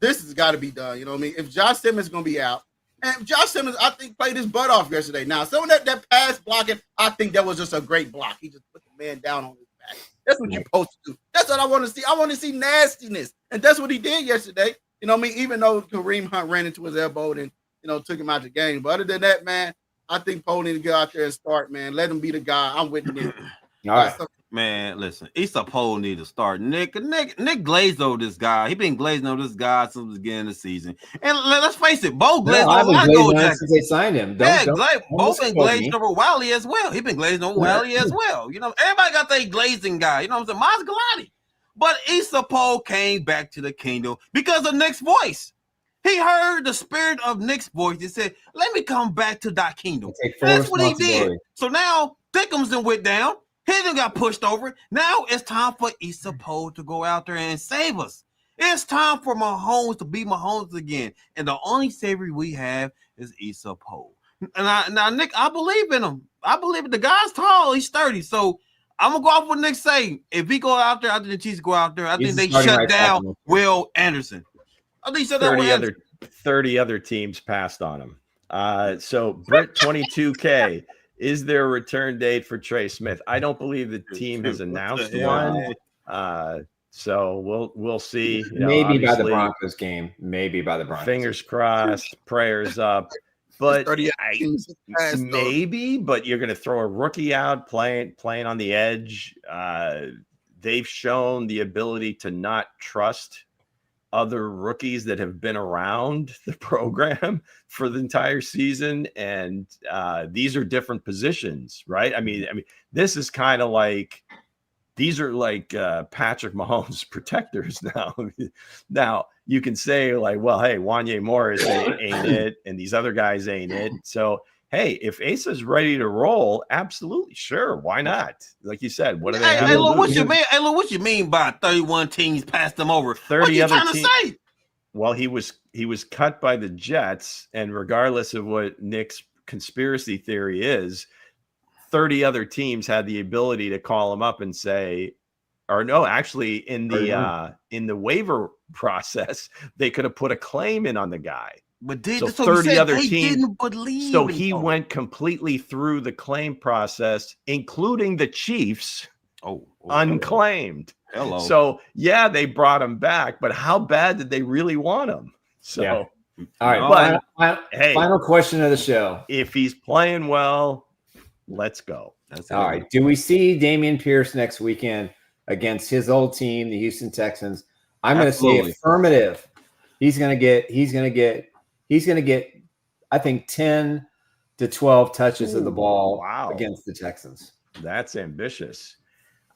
S3: has got to be done. You know what I mean? If Josh Simmons is gonna be out, and Josh Simmons, I think, played his butt off yesterday. Now, some of that pass blocking, I think that was just a great block. He just put the man down on his back. That's what you're supposed to do. That's what I want to see. I want to see nastiness, and that's what he did yesterday. You know what I mean? Even though Kareem Hunt ran into his elbow and took him out the game, but other than that, man, I think Poe need to get out there and start, man. Let him be the guy. I'm with him.
S5: All right.
S1: Man, listen, Issa Poe need to start. Nick glazed over this guy. He been glazing over this guy since the beginning of the season. And let's face it, Bo glazed over my gold jacket
S5: since they signed him.
S1: Bo been glazing over Wiley as well. He been glazing over Wiley as well. You know, everybody got their glazing guy. You know what I'm saying? Miles Galati. But Issa Poe came back to the kingdom because of Nick's voice. He heard the spirit of Nick's voice. He said, "Let me come back to thy kingdom." That's what he did. So now Thickums then went down. He then got pushed over. Now it's time for Issa Poe to go out there and save us. It's time for Mahomes to be Mahomes again. And the only savior we have is Issa Poe. Now, Nick, I believe in him. I believe the guy's tall. He's sturdy. So I'm going to go off what Nick say. If he go out there, I think the Chiefs go out there. I think they shut down Will Anderson. I think
S6: 30 other teams passed on him. So Brit 22K. Is there a return date for Trey Smith? I don't believe the team has announced one. So we'll see.
S5: Maybe by the Broncos game. Maybe by the Broncos.
S6: Fingers crossed. Prayers up. But maybe. But you're going to throw a rookie out playing on the edge. They've shown the ability to not trust other rookies that have been around the program for the entire season. And these are different positions, right? I mean, this is kind of like, these are like Patrick Mahomes protectors now. Now you can say like, well, hey, Wanye Morris ain't it. And these other guys ain't it. So, hey, if Asa's ready to roll, absolutely, sure, why not? Like you said, what do they have?
S1: Hey, look, what you mean by 31 teams passed them over?
S6: 30
S1: what
S6: other
S1: trying
S6: teams.
S1: to say?
S6: Well, he was cut by the Jets, and regardless of what Nick's conspiracy theory is, 30 other teams had the ability to call him up and say, or no, actually in the waiver process, they could have put a claim in on the guy.
S1: But
S6: 30 other teams
S1: didn't believe.
S6: So he went completely through the claim process, including the Chiefs, unclaimed.
S1: Hello.
S6: So yeah, they brought him back, but how bad did they really want him? So
S5: all right. But final question of the show.
S6: If he's playing well, let's go.
S5: All right. Do we see Dameon Pierce next weekend against his old team, the Houston Texans? I'm going to say affirmative. He's going to get, I think, 10 to 12 touches of the ball against the Texans.
S6: That's ambitious.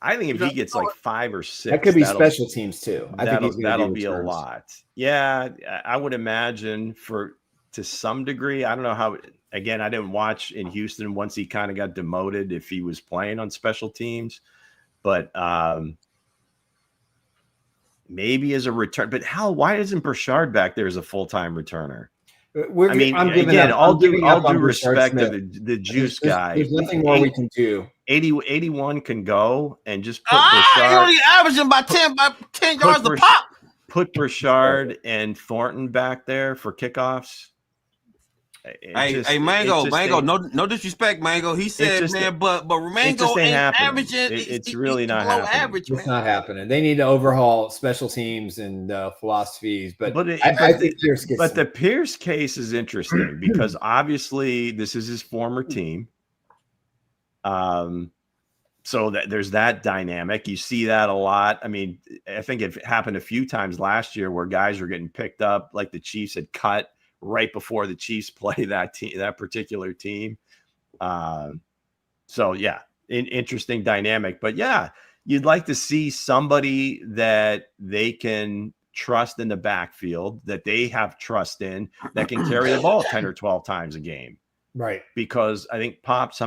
S6: I think if he gets like 5 or 6,
S5: that could be special teams too. I think
S6: that'll be a lot. Yeah, I would imagine to some degree. I don't know how. Again, I didn't watch in Houston once he kind of got demoted if he was playing on special teams, but maybe as a return. But why isn't Burchard back there as a full-time returner? I mean, again, all due respect to the juice guy.
S5: There's nothing more we can do.
S6: 81 can go and just put
S1: You're only averaging by 10 yards a pop.
S6: Put Burchard and Thornton back there for kickoffs.
S1: Hey, Mango, no disrespect, Mango. He said, man, but Mango ain't averaging.
S6: It's really not happening.
S1: Average,
S5: it's not happening. They need to overhaul special teams and philosophies. But I think Pierce gets.
S6: But the Pierce case is interesting because obviously this is his former team. So that there's that dynamic. You see that a lot. I mean, I think it happened a few times last year where guys were getting picked up, like the Chiefs had cut right before the Chiefs play that particular team. So yeah, interesting dynamic, but yeah, you'd like to see somebody that they can trust in the backfield, that they have trust in, that can carry the ball 10 or 12 times a game.
S5: Right.
S6: Because I think Pops,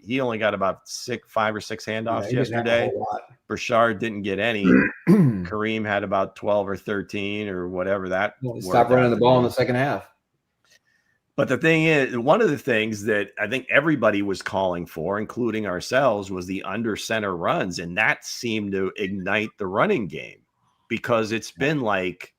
S6: he only got about 5 or 6 handoffs yesterday. Burchard didn't get any. Kareem had about 12 or 13 or whatever that.
S5: Stop running the ball in the second half.
S6: But the thing is, one of the things that I think everybody was calling for, including ourselves, was the under center runs. And that seemed to ignite the running game because it's been like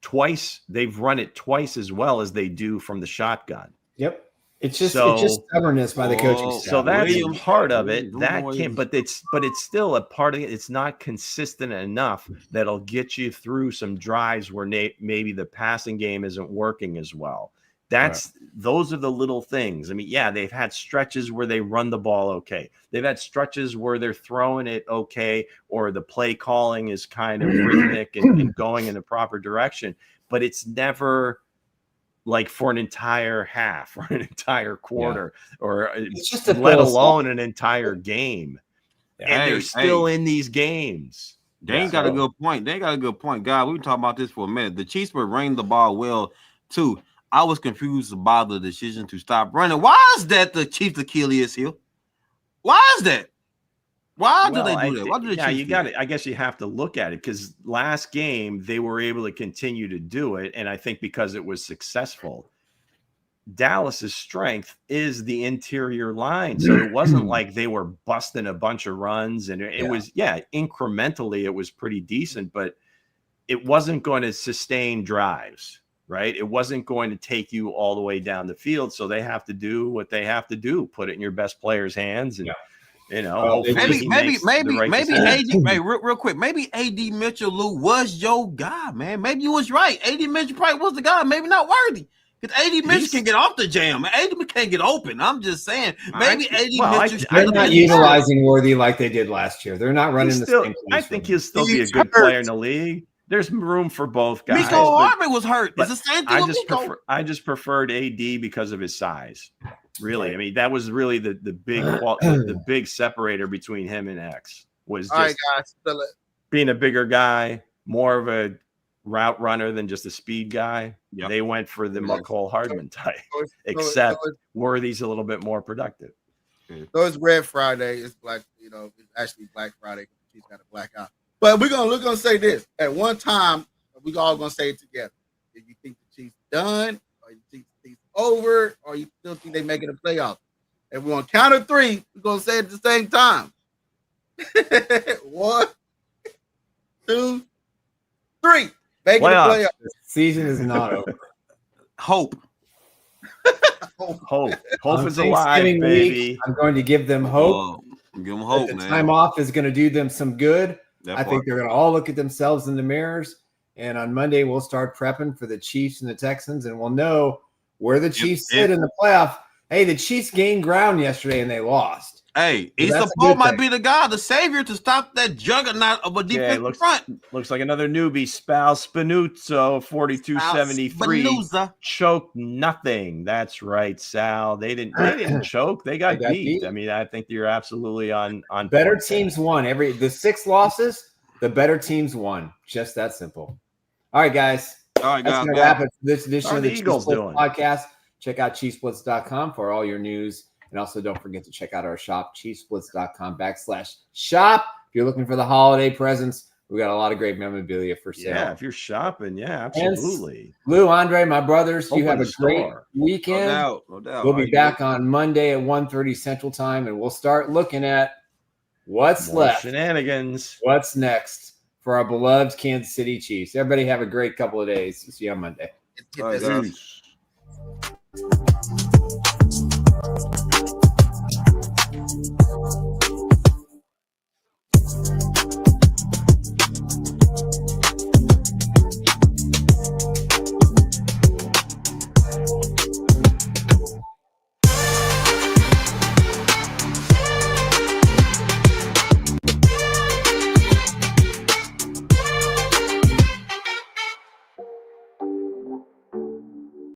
S6: twice. They've run it twice as well as they do from the shotgun.
S5: Yep. It's just stubbornness by the coaching staff.
S6: So that's part of it. That can't, but it's still a part of it. It's not consistent enough that'll get you through some drives where maybe the passing game isn't working as well. Those are the little things. I mean, yeah, they've had stretches where they run the ball okay. They've had stretches where they're throwing it okay, or the play calling is kind of rhythmic and going in the proper direction. But it's never like for an entire half or an entire quarter, or
S5: it's just
S6: let alone an entire game. And they're still in these games.
S1: They got a good point. God, we were talking about this for a minute. The Chiefs were running the ball well, too. I was confused about the decision to stop running. Why is that the Chiefs' Achilles heel? Why is that? Why do they do that? Why do the
S6: you got it. I guess you have to look at it because last game they were able to continue to do it, and I think because it was successful. Dallas's strength is the interior line, so it wasn't like they were busting a bunch of runs, and it was incrementally it was pretty decent, but it wasn't going to sustain drives, right? It wasn't going to take you all the way down the field, so they have to do what they have to do: put it in your best player's hands, and you know,
S1: maybe AD, real quick, maybe AD Mitchell was your guy, man. Maybe you was right. AD Mitchell probably was the guy, maybe not Worthy. Because AD Mitchell can get off the jam. AD can't get open. I'm just saying. Maybe Mitchell.
S5: They're not utilizing Worthy like they did last year. They're not running the same.
S6: I think he'll still be a good player in the league. There's room for both guys.
S1: Miko Hardman was hurt. It's the same thing with Miko.
S6: I just preferred AD because of his size. Really, I mean that was really the big separator between him and X was just being a bigger guy, more of a route runner than just a speed guy. Yep. They went for the McCole Hardman type, except Worthy's a little bit more productive.
S3: So it's Red Friday. It's black. It's actually Black Friday. She's got a black eye. But we're gonna say this at one time. We all gonna say it together. If you think the Chiefs done, or you think the Chiefs over, or you still think they making the playoffs, and we're on count of 3. We're gonna say it at the same time. 1, 2, 3. Making the playoffs.
S5: The season is not over.
S1: Hope
S6: is alive, baby.
S5: I'm going to give them hope.
S1: Give them hope,
S5: the
S1: man.
S5: Time off is going to do them some good. I think they're going to all look at themselves in the mirrors. And on Monday, we'll start prepping for the Chiefs and the Texans, and we'll know where the Chiefs sit in the playoff. Hey, the Chiefs gained ground yesterday, and they lost.
S1: Hey, Issa Pope might be the guy, the savior to stop that juggernaut of a defensive front.
S6: Looks like another newbie, Spal Spinuzzo, 42-73. Choke nothing. That's right, Sal. They didn't choke. They got beat. I mean, I think you're absolutely on
S5: better teams won. The 6 losses, the better teams won. Just that simple. All right, guys. That's going to wrap it for this edition of the Chiefs Blitz Podcast. Check out ChiefsBlitz.com for all your news. And also don't forget to check out our shop, ChiefsBlitz.com/shop. If you're looking for the holiday presents, We got a lot of great memorabilia for sale.
S6: Yeah, if you're shopping, yeah, absolutely.
S5: Lou, Andre, my brothers, you have a great weekend.
S1: No doubt.
S5: We'll be back on Monday at 1:30 Central Time, and we'll start looking at what's left.
S6: Shenanigans.
S5: What's next for our beloved Kansas City Chiefs. Everybody have a great couple of days. See you on Monday.
S3: Get this